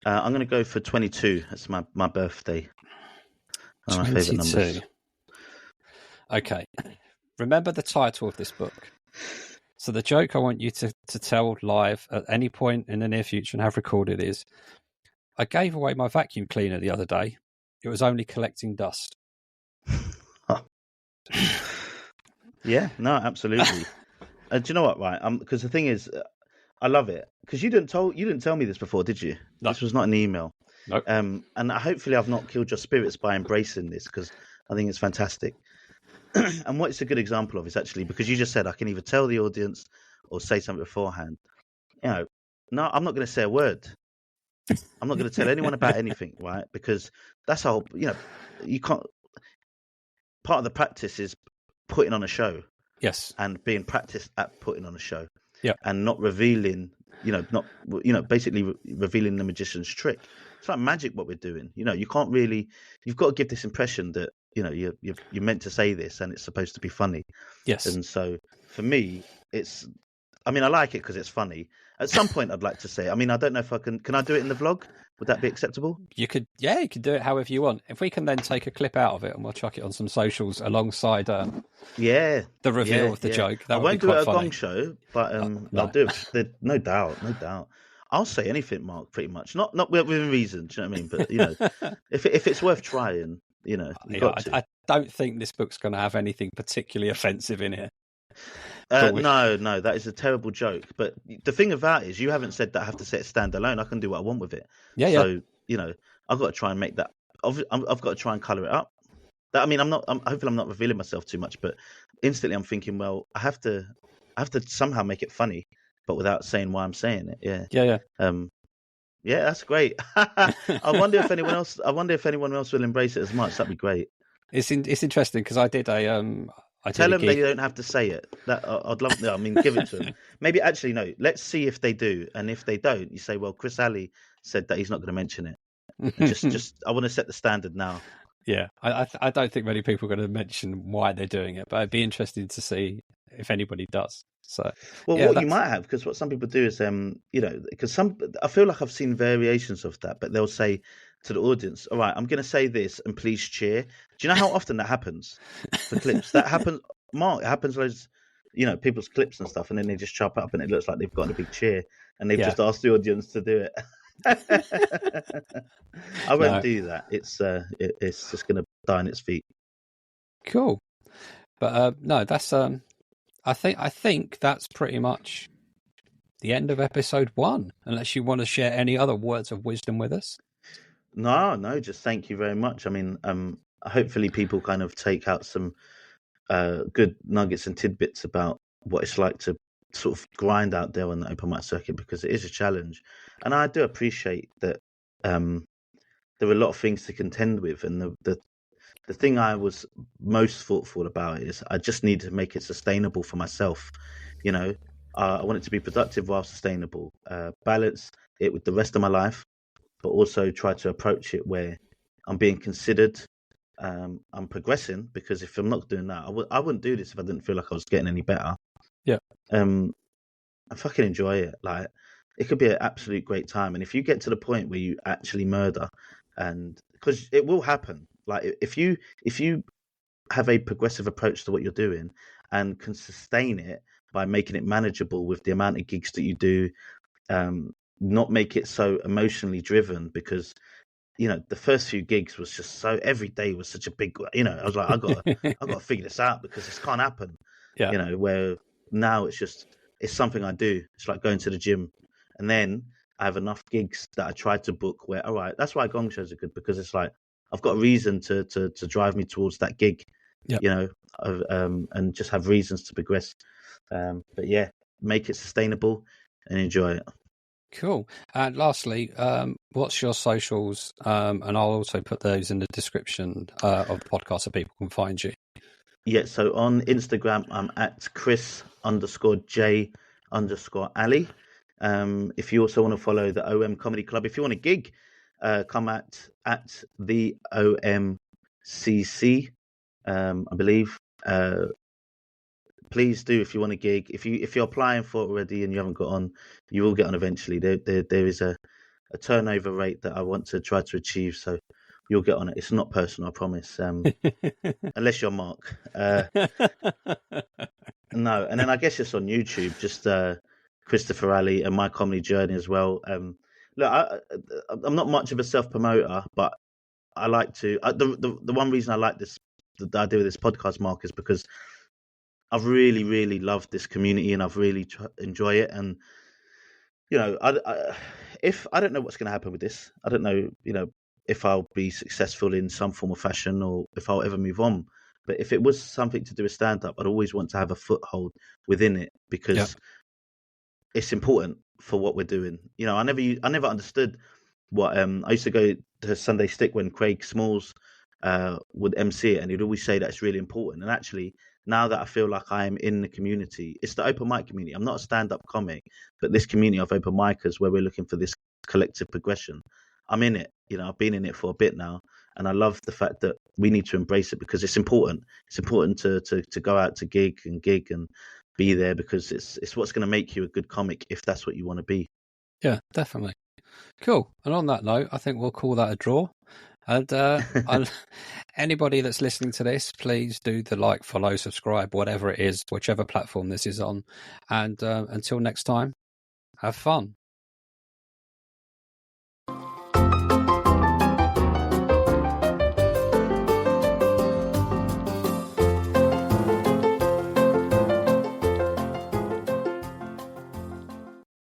B: I'm going to go for 22. That's my birthday. One of my favourite numbers.
A: Okay. Remember the title of this book. So the joke I want you to tell live at any point in the near future and have recorded is, I gave away my vacuum cleaner the other day. It was only collecting dust.
B: Yeah, no, absolutely. Do you know what? Right, because the thing is, I love it because you didn't tell me this before, did you?
A: No.
B: This was not an email.
A: Nope.
B: And hopefully I've not killed your spirits by embracing this because I think it's fantastic. And what it's a good example of is actually because you just said I can either tell the audience or say something beforehand. You know, no, I'm not going to say a word. I'm not going to tell anyone about anything, right? Because that's how, you can't. Part of the practice is putting on a show.
A: Yes.
B: And being practiced at putting on a show.
A: Yeah.
B: And not revealing, basically revealing the magician's trick. It's like magic what we're doing. You can't really. You've got to give this impression that you're meant to say this and it's supposed to be funny.
A: Yes.
B: And so for me, it's. I mean, I like it because it's funny. At some point, I'd like to say. I mean, I don't know if I can. Can I do it in the vlog? Would that be acceptable?
A: You could do it however you want. If we can then take a clip out of it and we'll chuck it on some socials alongside the reveal of the joke. That
B: I
A: won't
B: do it at a
A: funny.
B: Gong show, but
A: No.
B: I'll do it. No doubt. I'll say anything, Mark. Pretty much, not within reason. Do you know what I mean? But if it's worth trying, you got to.
A: I don't think this book's going to have anything particularly offensive in here.
B: No, that is a terrible joke. But the thing about it is, you haven't said that I have to set it standalone. I can do what I want with it. So I've got to try and make that. I've got to try and color it up. I mean, hopefully I'm not revealing myself too much. But instantly, I'm thinking, well, I have to somehow make it funny, but without saying why I'm saying it. Yeah. Yeah, that's great. I wonder if anyone else will embrace it as much. That'd be great.
A: It's interesting because I did a
B: Tell them they don't have to say it. That I'd love. I mean, give it to them. Maybe actually no. Let's see if they do, and if they don't, you say, "Well, Chris Alley said that he's not going to mention it." And just I want to set the standard now.
A: Yeah, I don't think many people are going to mention why they're doing it, but it'd be interesting to see if anybody does. So,
B: well, what you might have, because what some people do is, because I feel like I've seen variations of that, but they'll say to the audience, "All right, I'm going to say this, and please cheer." Do you know how often that happens for clips? That happens, Mark. It happens loads, people's clips and stuff, and then they just chop up, and it looks like they've got a big cheer, and they've just asked the audience to do it. I won't do that. It's just going to die on its feet.
A: Cool, but no, that's I think that's pretty much the end of episode 1. Unless you want to share any other words of wisdom with us.
B: No, just thank you very much. I mean, hopefully people kind of take out some good nuggets and tidbits about what it's like to sort of grind out there on the open mic circuit, because it is a challenge. And I do appreciate that there are a lot of things to contend with. And the thing I was most thoughtful about is I just need to make it sustainable for myself. I want it to be productive while sustainable, balance it with the rest of my life, but also try to approach it where I'm being considered, I'm progressing, because if I'm not doing that, I wouldn't do this if I didn't feel like I was getting any better.
A: Yeah.
B: I fucking enjoy it. Like, it could be an absolute great time. And if you get to the point where you actually murder, and because it will happen, like if you have a progressive approach to what you're doing and can sustain it by making it manageable with the amount of gigs that you do, not make it so emotionally driven, because the first few gigs was just so, every day was such a big, I was like, I got to figure this out because this can't happen. Where now it's something I do. It's like going to the gym, and then I have enough gigs that I try to book where, all right, that's why gong shows are good, because it's like I've got a reason to drive me towards that gig, and just have reasons to progress. But yeah, make it sustainable and enjoy it.
A: Cool. And lastly, what's your socials? And I'll also put those in the description of the podcast so people can find you.
B: Yeah, so on Instagram, I'm at Chris_J_Ali. If you also want to follow the OM Comedy Club, if you want a gig, come at the OMCC, I believe. Please do, if you want a gig. If you're applying for it already and you haven't got on, you will get on eventually. There is a turnover rate that I want to try to achieve, so you'll get on it. It's not personal, I promise. Unless you're Marc. No, and then I guess just on YouTube, just Christopher Alley and my comedy journey as well. Look, I'm not much of a self promoter, but I like to. The one reason I like this, the idea of this podcast, Mark, is because I've really, really loved this community and I've really enjoy it. And if I don't know what's going to happen with this, I don't know, if I'll be successful in some form of fashion or if I'll ever move on. But if it was something to do with stand up, I'd always want to have a foothold within it because it's important for what we're doing. I never understood what I used to go to Sunday Stick when Craig Smalls would MC it, and he'd always say that it's really important. And actually, now that I feel like I am in the community, it's the open mic community. I'm not a stand-up comic, but this community of open micers where we're looking for this collective progression. I'm in it. I've been in it for a bit now, and I love the fact that we need to embrace it because it's important. It's important to go out to gig and be there because it's what's going to make you a good comic if that's what you want to be.
A: Yeah, definitely. Cool. And on that note, I think we'll call that a draw. And anybody that's listening to this, please do the like, follow, subscribe, whatever it is, whichever platform this is on. And until next time, have fun.